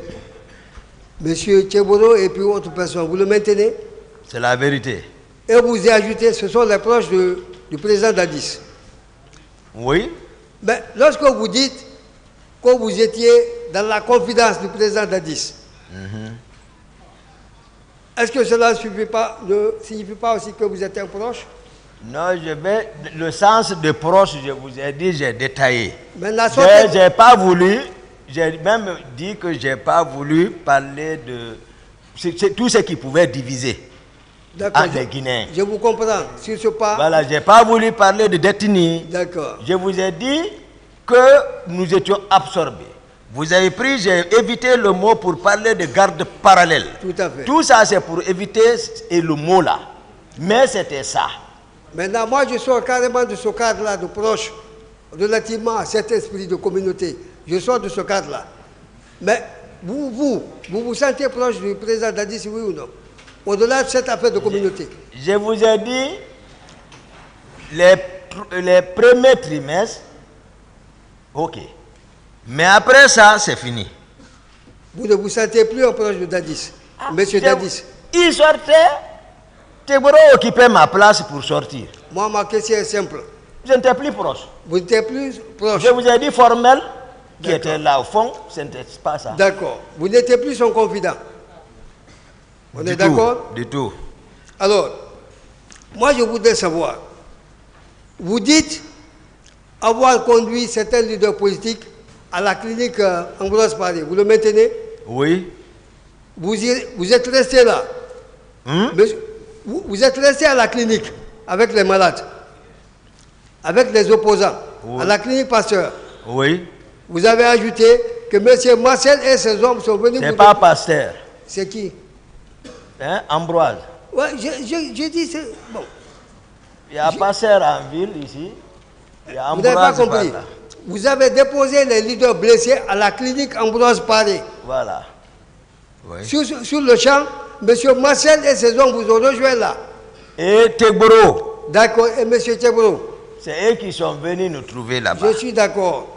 M. Tcheboro et puis autres personnes. Vous le maintenez? C'est la vérité. Et vous y ajoutez, ce sont les proches du président Dadis. Oui. Mais lorsque vous dites que vous étiez dans la confidence du président Dadis, est-ce que cela ne signifie pas aussi que vous êtes un proche? Non, le sens de proche, je vous ai dit, j'ai détaillé. J'ai pas voulu, j'ai même dit que je n'ai pas voulu parler de tout ce qui pouvait diviser les Guinéens. Je vous comprends. Sur ce pas. Voilà, je n'ai pas voulu parler de détenus. D'accord. Je vous ai dit que nous étions absorbés. Vous avez pris, j'ai évité le mot pour parler de garde parallèle. Tout à fait. Tout ça, c'est pour éviter le mot là. Mais c'était ça. Maintenant, moi, je sors carrément de ce cadre-là, de proche, relativement à cet esprit de communauté. Je sors de ce cadre-là. Mais vous vous sentez proche du président Dadis, oui ou non? Au-delà de cette affaire de communauté. Je vous ai dit, les premiers trimestres, ok. Mais après ça, c'est fini. Vous ne vous sentez plus un proche de Dadis, monsieur Dadis? Il sortait, Teboro occupait ma place pour sortir. Moi, ma question est simple. Je n'étais plus proche. Vous n'étiez plus proche? Je vous ai dit formel, qui était là au fond, ce n'était pas ça. D'accord. Vous n'étiez plus son confident. On est d'accord? Du tout. Alors, moi je voudrais savoir, vous dites avoir conduit certains leaders politiques à la clinique Ambroise Paré. Vous le maintenez? Oui. Vous êtes resté là. Vous êtes resté à la clinique avec les malades, avec les opposants, à la clinique Pasteur. Oui. Vous avez ajouté que M. Marcel et ses hommes sont venus... C'est pas Pasteur. C'est qui? Hein? Ambroise. Oui, je dis... Bon. Il y a Pasteur en ville ici. Il y a Ambroise. Vous n'avez pas compris. Par là. Vous avez déposé les leaders blessés à la clinique Ambroise Paré. Voilà. Oui. Sur le champ, M. Marcel et ses hommes vous ont rejoint là. Et Teboro. D'accord, et M. Teboro. C'est eux qui sont venus nous trouver là-bas. Je suis d'accord.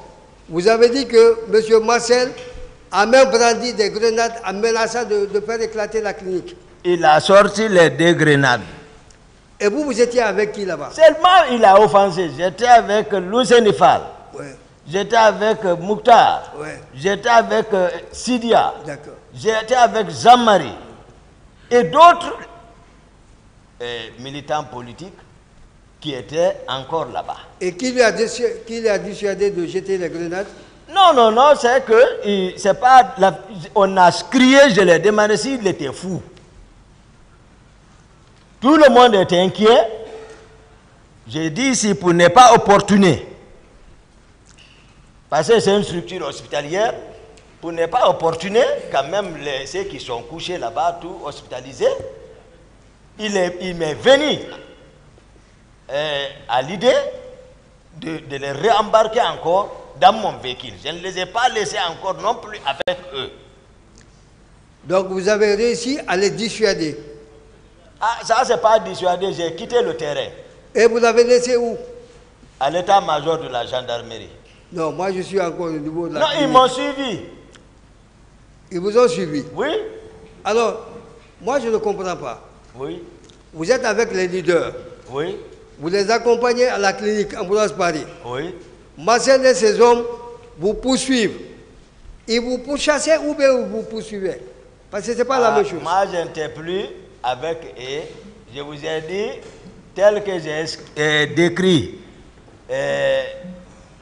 Vous avez dit que M. Marcel a même brandi des grenades en menaçant de faire éclater la clinique. Il a sorti les 2 grenades. Et vous étiez avec qui là-bas? Seulement il a offensé. J'étais avec Louzenifal. Ouais. J'étais avec Mouktar. Ouais. J'étais avec Sidia. D'accord. J'étais avec Jean-Marie. Et d'autres militants politiques qui étaient encore là-bas. Et qui lui a dissuadé de jeter les grenades? Non, c'est que c'est pas on a crié, je l'ai demandé s'il était fou. Tout le monde était inquiet. J'ai dit ici pour ne pas opportuner. Parce que c'est une structure hospitalière. Pour ne pas opportuner, quand même ceux qui sont couchés là-bas, tout hospitalisés, il m'est venu à l'idée de les réembarquer encore dans mon véhicule. Je ne les ai pas laissés encore non plus avec eux. Donc vous avez réussi à les dissuader. Ah, ça, c'est pas dissuadé. J'ai quitté le terrain. Et vous l'avez laissé où? À l'état-major de la gendarmerie. Non, moi je suis encore au niveau de la Non, clinique. ils m'ont suivi. Ils vous ont suivi. Oui. Alors, moi je ne comprends pas. Oui. Vous êtes avec les leaders. Oui. Vous les accompagnez à la clinique Ambulance Paris. Oui. Marcel et ses hommes vous poursuivent. Ils vous pourchassent ou bien vous poursuivez? Parce que ce n'est pas la même chose. Moi, je n'étais plus avec eux. Je vous ai dit, tel que j'ai décrit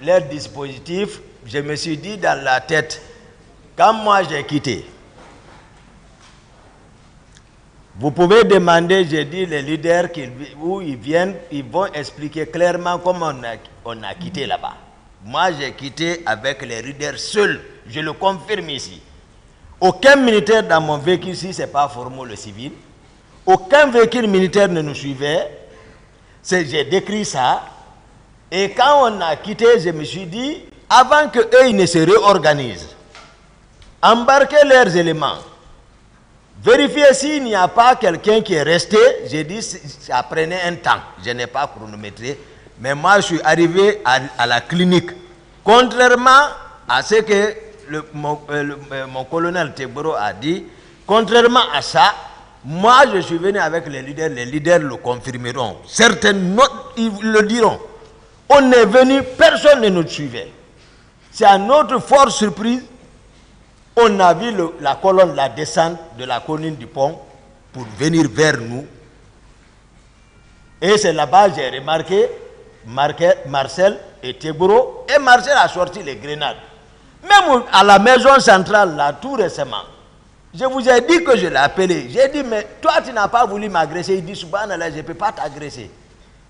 leur dispositif, je me suis dit dans la tête, quand moi j'ai quitté, vous pouvez demander, j'ai dit, les leaders où ils viennent, ils vont expliquer clairement comment on a quitté là-bas. Moi, j'ai quitté avec les leaders seuls. Je le confirme ici. Aucun militaire dans mon véhicule ici, ce n'est pas Formo le civil. Aucun véhicule militaire ne nous suivait. J'ai décrit ça. Et quand on a quitté, je me suis dit, avant qu'eux ils ne se réorganisent, embarquez leurs éléments. Vérifiez s'il n'y a pas quelqu'un qui est resté. J'ai dit, ça prenait un temps. Je n'ai pas chronométré. Mais moi, je suis arrivé à la clinique. Contrairement à ce que mon colonel Tegboro a dit, contrairement à ça, moi, je suis venu avec les leaders le confirmeront. Certains autres, ils le diront. On est venu, personne ne nous suivait. C'est à notre forte surprise, on a vu la colonne, la descente de la colline du pont pour venir vers nous. Et c'est là-bas que j'ai remarqué Marcel et Tegboro. Et Marcel a sorti les grenades. Même à la maison centrale, là, tout récemment, je vous ai dit que je l'ai appelé. J'ai dit, mais toi, tu n'as pas voulu m'agresser. Il dit, subhanallah, je ne peux pas t'agresser.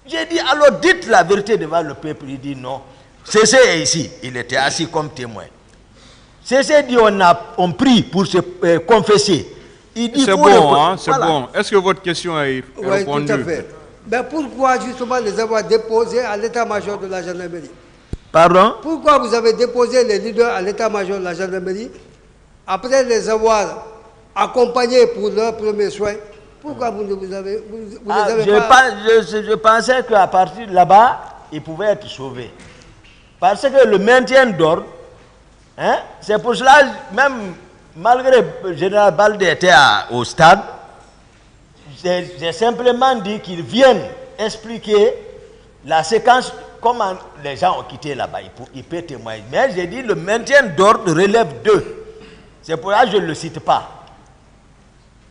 J'ai dit, alors dites la vérité devant le peuple. Il dit, non. Cessez est ici. Il était assis comme témoin. Cessez dit, on prie pour se confesser. Il dit, c'est bon, hein, c'est bon. Est-ce que votre question est répondue? Oui, tout à fait. Mais pourquoi justement les avoir déposés à l'état-major de la gendarmerie? Pardon? Pourquoi vous avez déposé les leaders à l'état-major de la gendarmerie après les avoir accompagnés pour leurs premiers soins? Pourquoi vous ne les avez pas... Je pensais qu'à partir de là-bas, ils pouvaient être sauvés. Parce que le maintien d'ordre, hein, c'est pour cela, même malgré le général Baldé était au stade, j'ai simplement dit qu'ils viennent expliquer la séquence, comment les gens ont quitté là-bas. Il peut témoigner. Mais j'ai dit le maintien d'ordre relève d'eux. C'est pour ça que je ne le cite pas.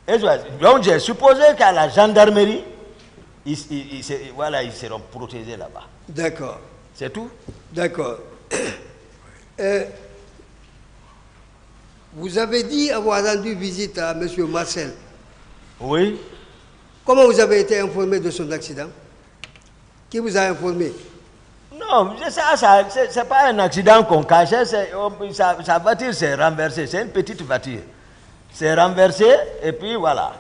Et donc j'ai supposé qu'à la gendarmerie, ils seront protégés là-bas. D'accord. C'est tout? D'accord. Vous avez dit avoir rendu visite à M. Marcel. Oui. Comment vous avez été informé de son accident? Qui vous a informé? Non, ça c'est pas un accident qu'on cachait. Sa voiture s'est renversée. C'est une petite voiture. C'est renversé et puis voilà.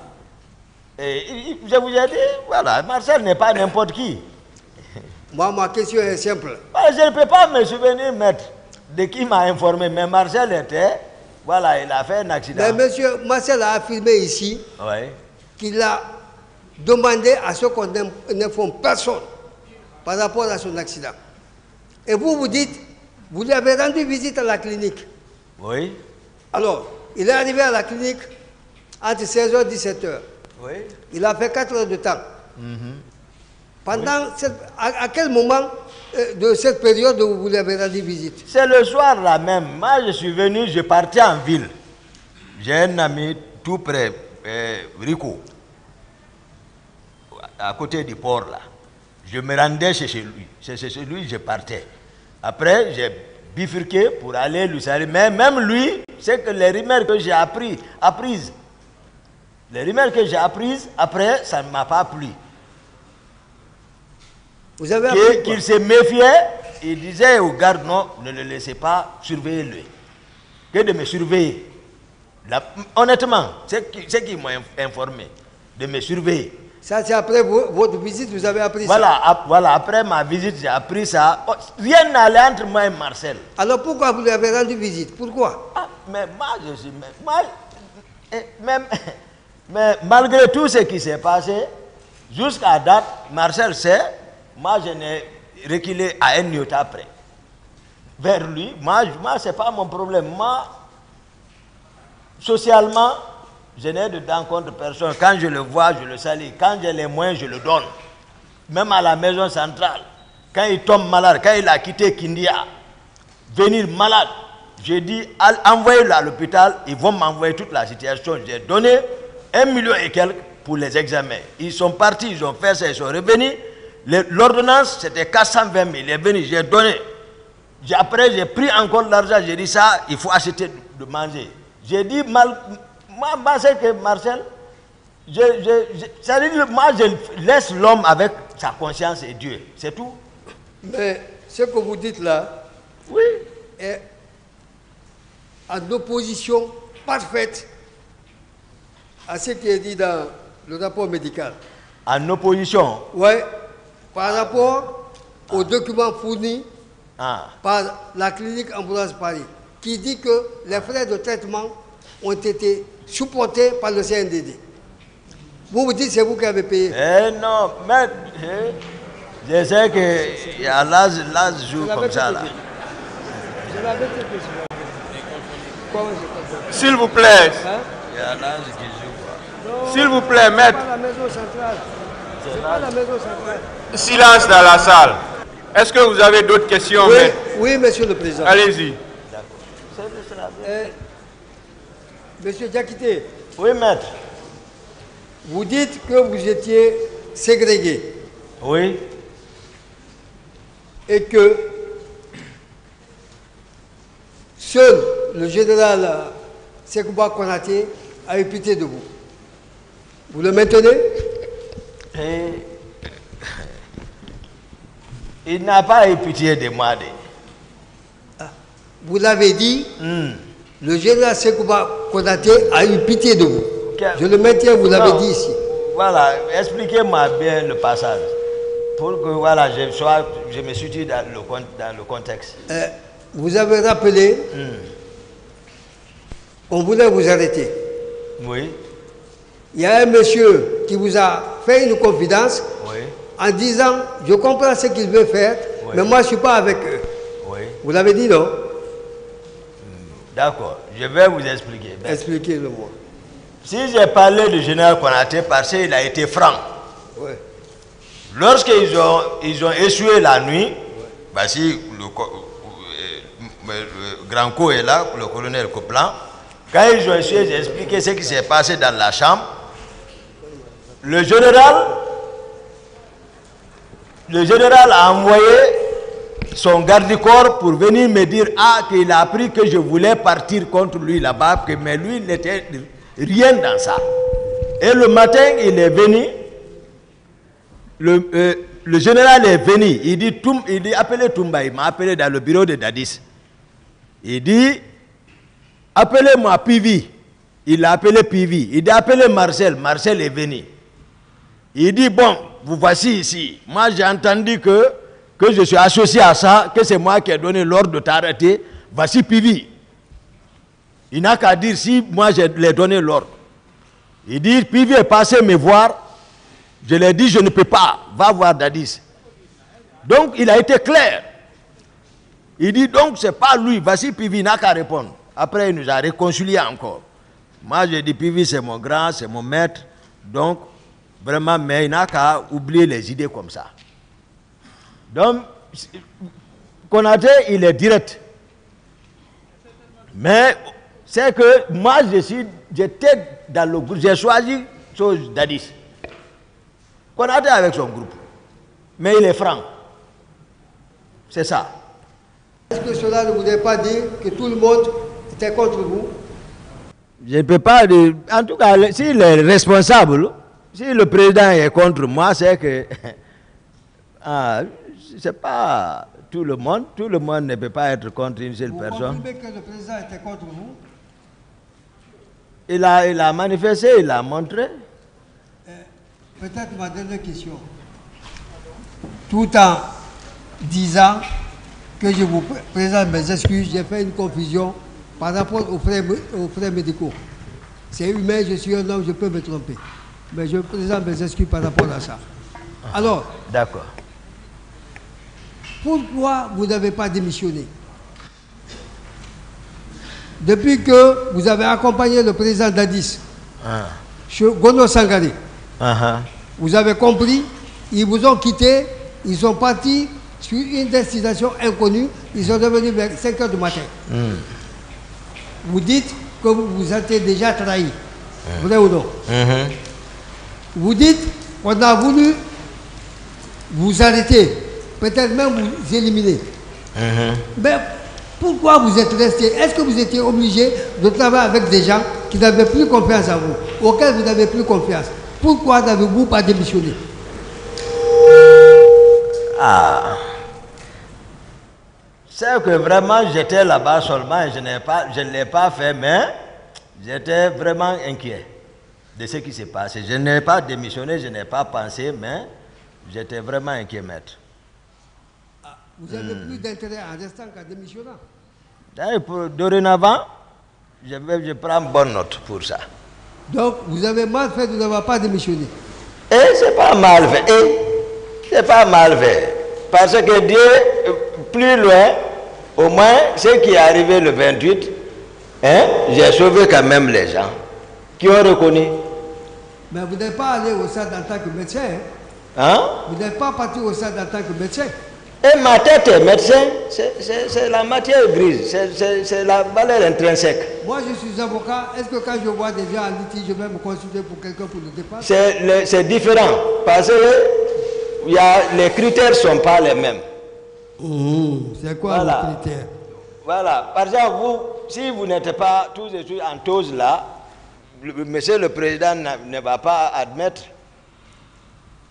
Et je vous ai dit, voilà, Marcel n'est pas n'importe qui. Moi, ma question est simple. Je ne peux pas me souvenir, maître, de qui m'a informé, mais Marcel était, voilà, il a fait un accident. Mais monsieur Marcel a affirmé ici qu'il a demandé à ce qu'on n'informe personne par rapport à son accident. Et vous dites, vous lui avez rendu visite à la clinique. Oui. Alors, il est arrivé à la clinique entre 16h et 17h. Oui. Il a fait 4 heures de temps. Pendant à quel moment de cette période où vous lui avez rendu visite? C'est le soir là même. Moi, je suis venu, je partais en ville. J'ai un ami tout près, Rico, à côté du port là. Je me rendais chez lui. C'est chez lui je partais. Après, j'ai bifurqué pour aller lui saluer. Mais même lui, c'est que les rumeurs que j'ai apprises, les rumeurs que j'ai apprises, après, ça ne m'a pas plu. Vous avez appris qu'il se méfiait, il disait aux gardes, non, ne le laissez pas, surveillez-le. Que de me surveiller. Honnêtement, c'est qui m'ont informé, de me surveiller. Ça, c'est après votre visite, vous avez appris Voilà, ça. voilà, après ma visite, j'ai appris ça. Oh, rien n'allait entre moi et Marcel. Alors pourquoi vous lui avez rendu visite? Pourquoi? Ah, mais moi, je suis... mais malgré tout ce qui s'est passé, jusqu'à date, Marcel sait, moi, je n'ai reculé à un iota près. Vers lui, moi ce n'est pas mon problème. Moi, socialement, je n'ai de dents contre personne. Quand je le vois, je le salue. Quand j'ai les moyens, je le donne. Même à la maison centrale. Quand il tombe malade, quand il a quitté Kindia, venir malade, j'ai dit, envoyez-le à l'hôpital, ils vont m'envoyer toute la situation. J'ai donné 1 million et quelques pour les examens. Ils sont partis, ils ont fait ça, ils sont revenus. L'ordonnance, c'était 420 000. Il est venu, j'ai donné. Après, j'ai pris encore l'argent, j'ai dit ça, il faut acheter de manger. J'ai dit, moi, c'est que Marcel, moi, je laisse l'homme avec sa conscience et Dieu. C'est tout. Mais ce que vous dites là, oui, est en opposition parfaite à ce qui est dit dans le rapport médical. En opposition? Oui, par rapport aux documents fournis par la clinique Ambulance Paris, qui dit que les frais de traitement ont été supportés par le CNDD. Vous vous dites c'est vous qui avez payé. Non, mais je sais qu'il y a l'âge joue comme ça là. S'il vous plaît. Il y a l'âge qui joue. S'il vous plaît, maître. C'est pas la maison centrale. C'est pas la maison centrale. Silence dans la salle. Est-ce que vous avez d'autres questions, Oui, maître? oui, monsieur le président. Allez-y. Monsieur Diakité. Oui, maître. Vous dites que vous étiez ségrégué. Oui. Et que seul le général Sekouba Konaté a eu pitié de vous. Vous le maintenez? Il n'a pas eu pitié de moi. Vous l'avez dit, le général Sekouba Konaté a eu pitié de vous. Je le maintiens, vous l'avez dit ici. Voilà, expliquez-moi bien le passage. Pour que voilà, je me suis dit dans le contexte. Vous avez rappelé qu'on voulait vous arrêter. Oui. Il y a un monsieur qui vous a fait une confidence en disant, je comprends ce qu'il veut faire, mais moi je ne suis pas avec eux. Oui. Vous l'avez dit, non? D'accord, je vais vous expliquer. Expliquez-le-moi. Si j'ai parlé du général Konaté, parce qu'il a été franc. Oui. Lorsqu'ils ont essuyé la nuit, voici le grand co est là, le colonel Coplan. Quand ils ont essuyé, j'ai expliqué ce qui s'est passé dans la chambre. Le général a envoyé son garde-corps pour venir me dire qu'il a appris que je voulais partir contre lui là-bas, mais lui n'était rien dans ça. Et le matin, il est venu. Le général est venu, il dit appelez Toumba, il m'a appelé dans le bureau de Dadis. Il dit appelez-moi Pivi. Il a appelé Pivi. Il dit appelez Marcel. Marcel est venu. Il dit bon, vous voici ici. Moi j'ai entendu que je suis associé à ça, que c'est moi qui ai donné l'ordre de t'arrêter. Voici Pivi. Il n'a qu'à dire si moi je lui ai donné l'ordre. Il dit Pivi est passé me voir. Je lui ai dit, je ne peux pas, va voir Dadis. Donc, il a été clair. Il dit, donc, ce n'est pas lui. Voici Pivi, il n'a qu'à répondre. Après, il nous a réconciliés encore. Moi, j'ai dit, Pivi, c'est mon grand, c'est mon maître. Donc, vraiment, mais il n'a qu'à oublier les idées comme ça. Donc, Konaté, il est direct. Mais, c'est que moi, j'étais dans le groupe, j'ai choisi chose Dadis. Konaté avec son groupe. Mais il est franc. C'est ça. Est-ce que cela ne voudrait pas dire que tout le monde était contre vous? Je ne peux pas dire. En tout cas, s'il est responsable, si le président est contre moi, c'est que. C'est pas tout le monde. Tout le monde ne peut pas être contre une seule personne. Vous confirmez que le président était contre vous? Il a manifesté, il a montré. peut-être ma dernière question. Tout en disant que je vous présente mes excuses, j'ai fait une confusion par rapport aux frais médicaux. C'est humain, je suis un homme, je peux me tromper. Mais je présente mes excuses par rapport à ça. Alors, d'accord. Pourquoi vous n'avez pas démissionné? Depuis que vous avez accompagné le président Dadis, chez Gono Sangaré, vous avez compris, ils vous ont quitté, ils sont partis sur une destination inconnue, ils sont revenus vers 5 h du matin. Vous dites que vous vous êtes déjà trahi. Vrai ou non? Vous dites qu'on a voulu vous arrêter, peut-être même vous éliminer. Mais pourquoi vous êtes resté? Est-ce que vous étiez obligé de travailler avec des gens qui n'avaient plus confiance en vous, auxquels vous n'avez plus confiance? Pourquoi n'avez-vous pas démissionné? C'est que vraiment j'étais là-bas seulement et je ne l'ai pas fait, mais j'étais vraiment inquiet de ce qui s'est passé. Je n'ai pas démissionné, je n'ai pas pensé, mais j'étais vraiment inquiet, maître. Vous avez plus d'intérêt en restant qu'en démissionnant? Dorénavant, je prends bonne note pour ça. Donc, vous avez mal fait de n'avoir pas démissionné? C'est pas mal fait. C'est pas mal fait. Parce que Dieu, plus loin, au moins, ce qui est arrivé le 28, j'ai sauvé quand même les gens qui ont reconnu. Mais vous n'êtes pas allé au stade en tant que médecin. Vous n'êtes pas parti au stade en tant que médecin. Et ma tête est médecin, c'est la matière grise, c'est la valeur intrinsèque. Moi, je suis avocat. Est-ce que quand je vois des gens en litige, je vais me consulter pour quelqu'un pour le départ? C'est différent, parce que les critères ne sont pas les mêmes. C'est quoi les critères? Voilà, par exemple, si vous n'êtes pas tous et tous en cause là, monsieur le président ne va pas admettre.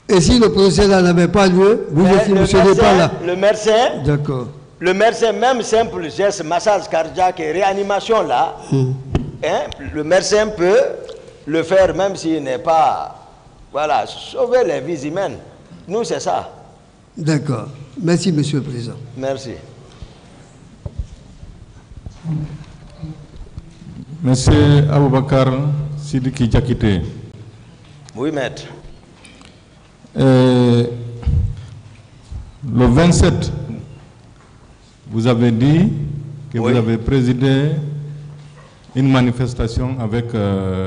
Et si le procès n'avait pas lieu, vous ne serez pas là? Le médecin, d'accord. Le médecin, même simple geste, massage cardiaque et réanimation là, le médecin peut le faire même s'il n'est pas, voilà, sauver les vies humaines. Nous, c'est ça. D'accord. Merci, monsieur le président. Merci. Monsieur Aboubakar Sidiki Diakité. Oui, maître. Le 27, vous avez dit que vous avez présidé une manifestation avec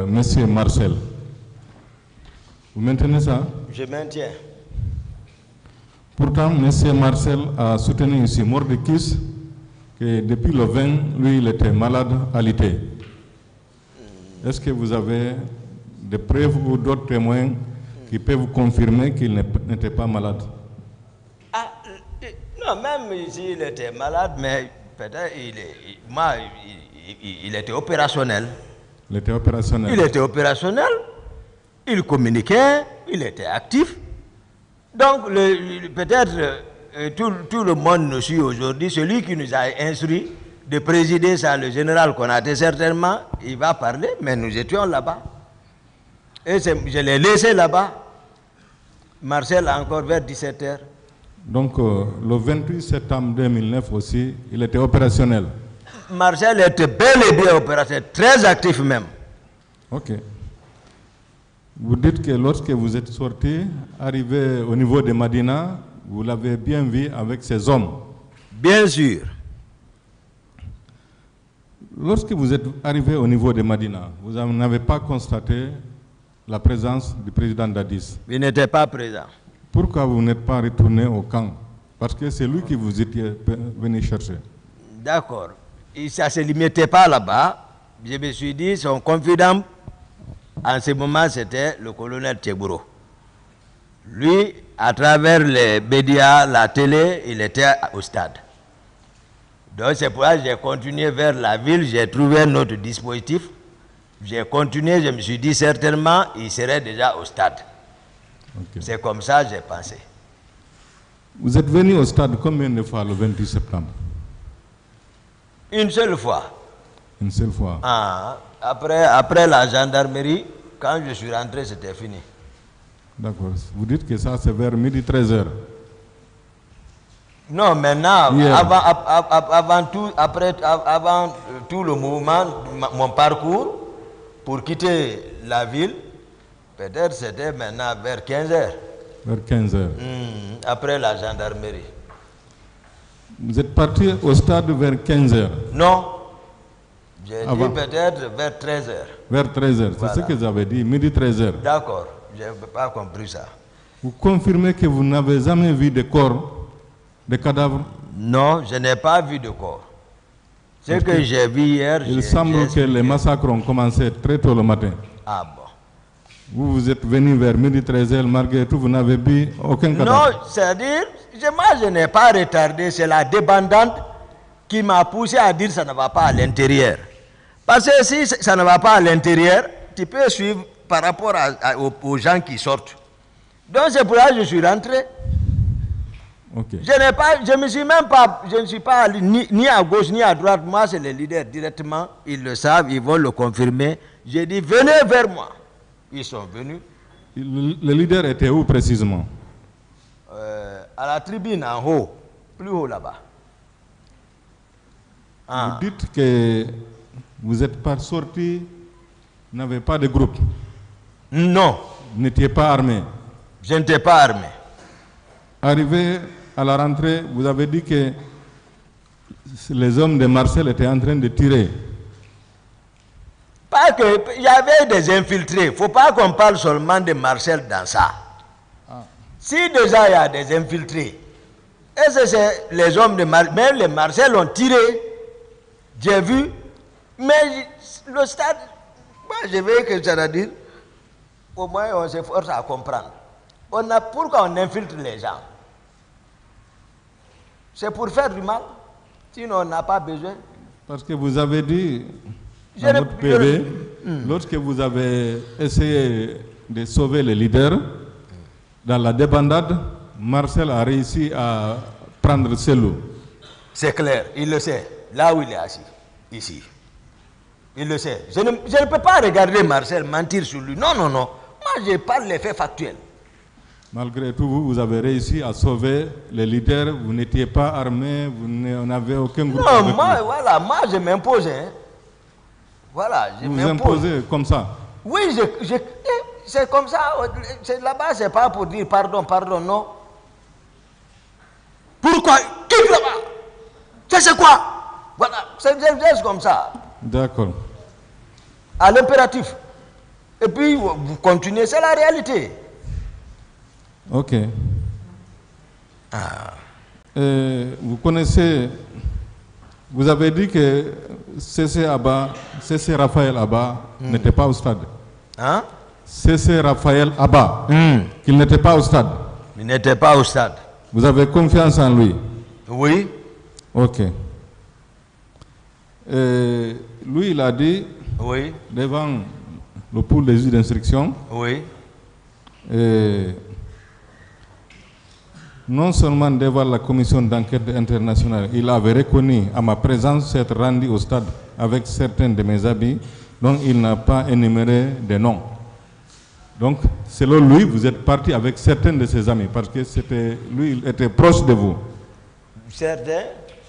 monsieur Marcel. Vous maintenez ça? Je maintiens. Pourtant, monsieur Marcel a soutenu ici Mordicus que depuis le 20, lui, il était malade alité. Est-ce que vous avez des preuves ou d'autres témoins qui peuvent vous confirmer qu'il n'était pas malade? Non, même ici, il était malade, mais peut-être il était opérationnel. Il était opérationnel. Il était opérationnel. Il communiquait, il était actif. Donc, peut-être tout le monde nous suit aujourd'hui. Celui qui nous a instruit de présider ça, le général Konaté, certainement, il va parler, mais nous étions là-bas. Et je l'ai laissé là-bas. Marcel, encore vers 17 h. Donc, le 28 septembre 2009 aussi, il était opérationnel. Marcel était bel et bien opérationnel, très actif même. Ok. Vous dites que lorsque vous êtes sorti, arrivé au niveau de Madina, vous l'avez bien vu avec ses hommes. Bien sûr. Lorsque vous êtes arrivé au niveau de Madina, vous n'avez pas constaté la présence du président Dadis. Il n'était pas présent. Pourquoi vous n'êtes pas retourné au camp? Parce que c'est lui qui vous était venu chercher. D'accord. Ça ne se limitait pas là-bas. Je me suis dit, son confident, en ce moment, c'était le colonel Tchegouro. Lui, à travers les médias, la télé, il était au stade. Donc c'est pour ça que j'ai continué vers la ville, j'ai trouvé un autre dispositif. J'ai continué, je me suis dit certainement, il serait déjà au stade. Okay. C'est comme ça que j'ai pensé. Vous êtes venu au stade combien de fois le 28 septembre? Une seule fois. Une seule fois. Après la gendarmerie, quand je suis rentré, c'était fini. D'accord. Vous dites que ça, c'est vers midi 13h. Non, maintenant, Hier. avant tout le mouvement, mon parcours, pour quitter la ville, peut-être c'était maintenant vers 15h. Vers 15h. Après la gendarmerie. Vous êtes parti au stade vers 15h. Non, j'ai dit Avant. peut-être vers 13h. Vers 13h. C'est Voilà. ce que j'avais dit, midi 13h. D'accord, je n'ai pas compris ça. Vous confirmez que vous n'avez jamais vu de corps, de cadavres? Non, je n'ai pas vu de corps. Ce que j'ai vu hier, Il semble que les massacres ont commencé très tôt le matin. Ah bon. Vous êtes venu vers midi 13h, malgré tout, vous n'avez vu aucun cadavre. Non, c'est-à-dire, moi je n'ai pas retardé, c'est la débandante qui m'a poussé à dire que ça ne va pas à l'intérieur. Parce que si ça ne va pas à l'intérieur, tu peux suivre par rapport aux gens qui sortent. Donc c'est pour ça que je suis rentré. Ok. Je ne suis pas allé ni à gauche ni à droite. Moi, c'est les leaders directement. Ils le savent, ils vont le confirmer. J'ai dit, venez vers moi. Ils sont venus. Le leader était où précisément? À la tribune en haut, plus haut là-bas. Vous dites que vous n'êtes pas sorti, vous n'avez pas de groupe. Non, Vous n'étiez pas armé. je n'étais pas armé. Arrivé à la rentrée, vous avez dit que les hommes de Marcel étaient en train de tirer. Pas que, il y avait des infiltrés. Il ne faut pas qu'on parle seulement de Marcel dans ça. Si déjà il y a des infiltrés, et c'est les hommes de Marcel, même les Marcel ont tiré, j'ai vu, mais le stade, moi je veux que ça veut dire, au moins on s'efforce à comprendre. Pourquoi on infiltre les gens? C'est pour faire du mal, sinon on n'a pas besoin. Parce que vous avez dit Je dans ne- votre PV, lorsque vous avez essayé de sauver les leaders, dans la débandade, Marcel a réussi à prendre Selou. C'est clair, il le sait, là où il est assis, ici. Il le sait. Je ne peux pas regarder Marcel mentir sur lui. Non, non, non. Moi, je parle des faits factuels. Malgré tout, vous avez réussi à sauver les leaders, vous n'étiez pas armé, vous n'avez aucun groupe. Non, avec moi, vous. voilà, moi, je m'impose. Hein. Voilà, je Vous m'impose. imposez comme ça. Oui, c'est comme ça. Là-bas, c'est pas pour dire pardon, pardon, non. Pourquoi? Quitte là-bas. Ça, c'est quoi? Voilà, c'est comme ça. D'accord. À l'impératif. Et puis, vous continuez, c'est la réalité. Ok. Vous connaissez, vous avez dit que C.C. Raphaël Abba n'était pas au stade. Hein? C.C. Raphaël Abba, qu'il n'était pas au stade. Il n'était pas au stade. Vous avez confiance en lui? Oui. Ok. Lui, il a dit Oui. devant le pool des juges d'instruction, Oui. non seulement devant la commission d'enquête internationale, il avait reconnu à ma présence s'être rendu au stade avec certains de mes habits dont il n'a pas énuméré de noms. Donc, selon lui, vous êtes parti avec certains de ses amis parce que lui, il était proche de vous. Certains?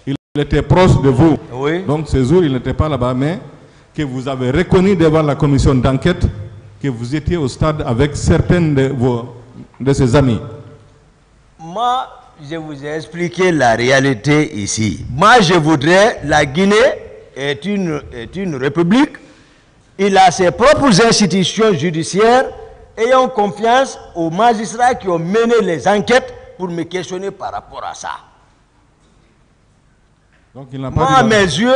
Il était proche de vous. Oui. Donc, ce jour, il n'était pas là-bas, mais que vous avez reconnu devant la commission d'enquête que vous étiez au stade avec certains de ses amis. Moi, je vous ai expliqué la réalité ici. Moi, je voudrais, la Guinée est une république. Il a ses propres institutions judiciaires. Ayons confiance aux magistrats qui ont mené les enquêtes pour me questionner par rapport à ça. Donc, il n'a pas Moi, dit à la- mes yeux,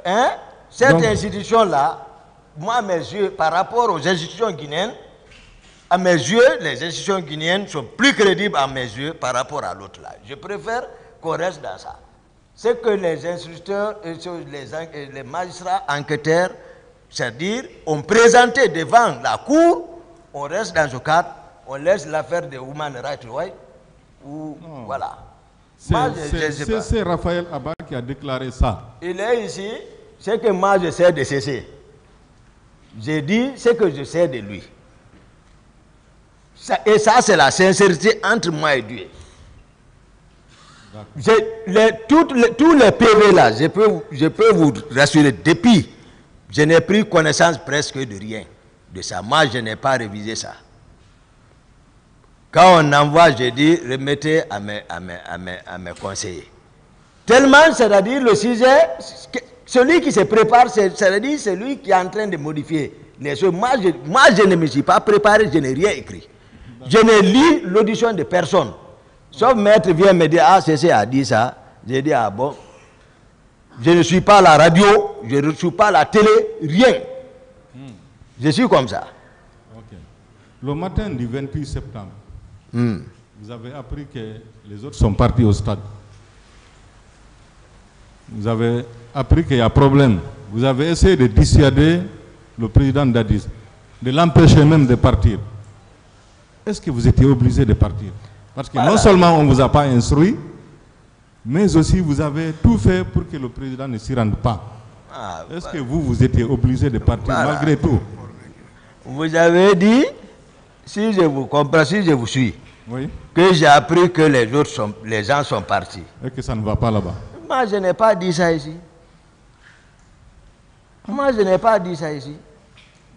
hein, cette Donc- institution-là, moi, à mes yeux, par rapport aux institutions guinéennes, à mes yeux, les institutions guinéennes sont plus crédibles à mes yeux par rapport à l'autre là. Je préfère qu'on reste dans ça. C'est que les instructeurs, les magistrats enquêteurs, c'est-à-dire, ont présenté devant la cour, on reste dans ce cadre, on laisse l'affaire des Human Rights Watch, ou voilà. Moi, je sais pas. C'est Raphaël Abba qui a déclaré ça. Il est ici, c'est que moi je sais de cesser. J'ai dit ce que je sais de lui. Et ça, c'est la sincérité entre moi et Dieu. Tous les PV là, je peux vous rassurer, depuis, je n'ai pris connaissance presque de rien de ça. Moi, je n'ai pas révisé ça. Quand on envoie, je dis, remettez à mes conseillers. Tellement, c'est-à-dire le sujet, celui qui se prépare, c'est-à-dire celui qui est en train de modifier les choses. Moi, je ne me suis pas préparé, je n'ai rien écrit. Je n'ai lu l'audition de personne. Sauf maître vient me dire, ah, c'est a dit ça. J'ai dit, ah bon. Je ne suis pas à la radio, je ne suis pas à la télé, rien. Je suis comme ça. Okay. Le matin du 28 septembre, vous avez appris que les autres sont partis au stade. Vous avez appris qu'il y a problème. Vous avez essayé de dissuader le président Dadis, de l'empêcher même de partir. Est-ce que vous étiez obligé de partir? Parce que non seulement on ne vous a pas instruit, mais aussi vous avez tout fait pour que le président ne s'y rende pas. Est-ce que vous étiez obligé de partir malgré tout? Vous avez dit, si je vous comprends, si je vous suis, oui, que j'ai appris que les gens sont partis. Et que ça ne va pas là-bas. Moi, je n'ai pas dit ça ici. Moi, je n'ai pas dit ça ici.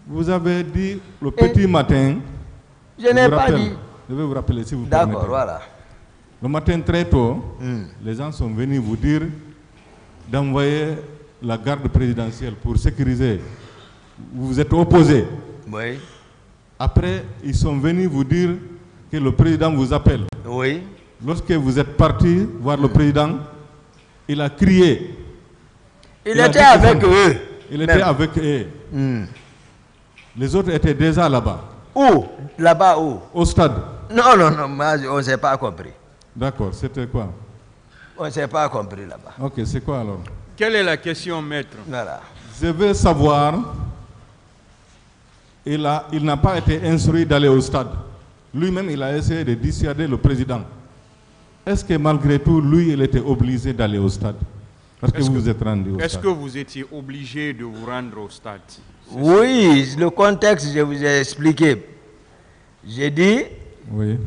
Vous avez dit le petit matin. Je n'ai pas dit. Je vais vous rappeler si vous permettez. D'accord, voilà. Le matin très tôt, les gens sont venus vous dire d'envoyer la garde présidentielle pour sécuriser. Vous vous êtes opposé. Oui. Après, ils sont venus vous dire que le président vous appelle. Oui. Lorsque vous êtes parti voir le président, il a crié. Il était avec eux. Il était avec eux. Les autres étaient déjà là-bas. Où? Là-bas où? Au stade. Non, non, non, moi, on ne s'est pas compris. D'accord, c'était quoi? On ne s'est pas compris là-bas. Ok, c'est quoi alors? Quelle est la question, maître? Voilà. Je veux savoir, il n'a pas été instruit d'aller au stade. Lui-même, il a essayé de dissuader le président. Est-ce que malgré tout, lui, il était obligé d'aller au stade? Parce que vous vous êtes rendu au stade. Est-ce que vous étiez obligé de vous rendre au stade? Oui, le contexte, je vous ai expliqué. J'ai dit, oui,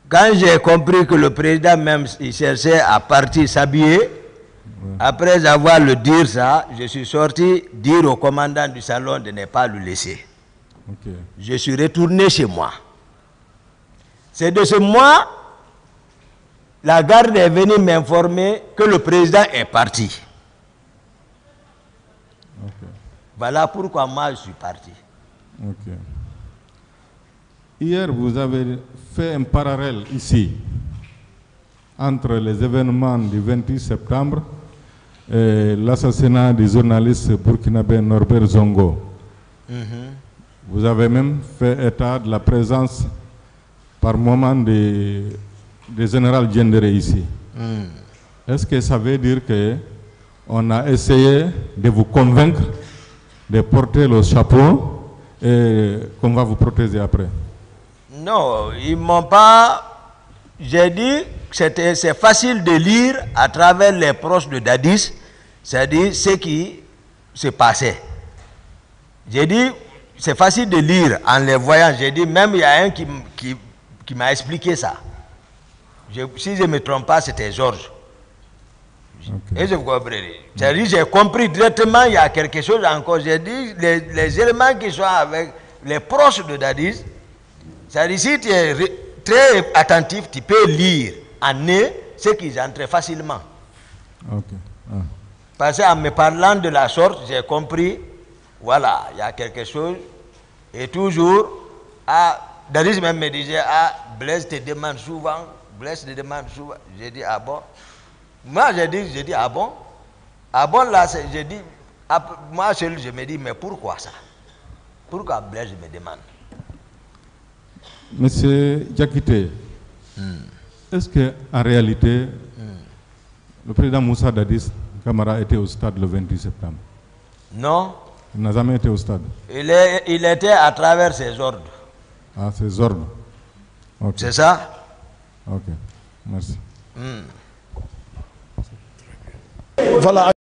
quand j'ai compris que le président même, il cherchait à partir s'habiller, après avoir le dire ça, je suis sorti dire au commandant du salon de ne pas le laisser. okay. Je suis retourné chez moi. C'est de ce mois, la garde est venue m'informer que le président est parti. Okay. Voilà pourquoi moi je suis parti. Okay. Hier, vous avez fait un parallèle ici entre les événements du 28 septembre et l'assassinat du journaliste burkinabé Norbert Zongo. Vous avez même fait état de la présence par moment de général Diendéré ici. Est-ce que ça veut dire qu'on a essayé de vous convaincre de porter le chapeau et qu'on va vous protéger après? Non, ils m'ont pas... J'ai dit que c'est facile de lire à travers les proches de Dadis, c'est-à-dire ce qui se passait. J'ai dit, c'est facile de lire en les voyant. J'ai dit, même il y a un qui m'a expliqué ça. Si je ne me trompe pas, c'était Georges. Okay. Et je vous comprends. C'est-à-dire, j'ai compris directement, il y a quelque chose encore. J'ai dit, les éléments qui sont avec les proches de Dadis, c'est-à-dire, si tu es très attentif, tu peux lire en eux ce qu'ils entrent facilement. Okay. Parce qu'en me parlant de la sorte, j'ai compris, voilà, il y a quelque chose. Et toujours, Dadis même me disait, Blaise te demande souvent, Blaise te demande souvent. J'ai dit, ah bon? Moi, j'ai dit, ah bon? Ah bon, là, j'ai dit, moi seul, je me dis, mais pourquoi ça? Pourquoi Blaise me demande? Monsieur Diakité, est-ce qu'en réalité, le président Moussa Dadis Camara était au stade le 28 septembre? Non. Il n'a jamais été au stade? Il était à travers ses ordres. Ah, ses ordres. Okay. C'est ça? Ok, merci. Voilà.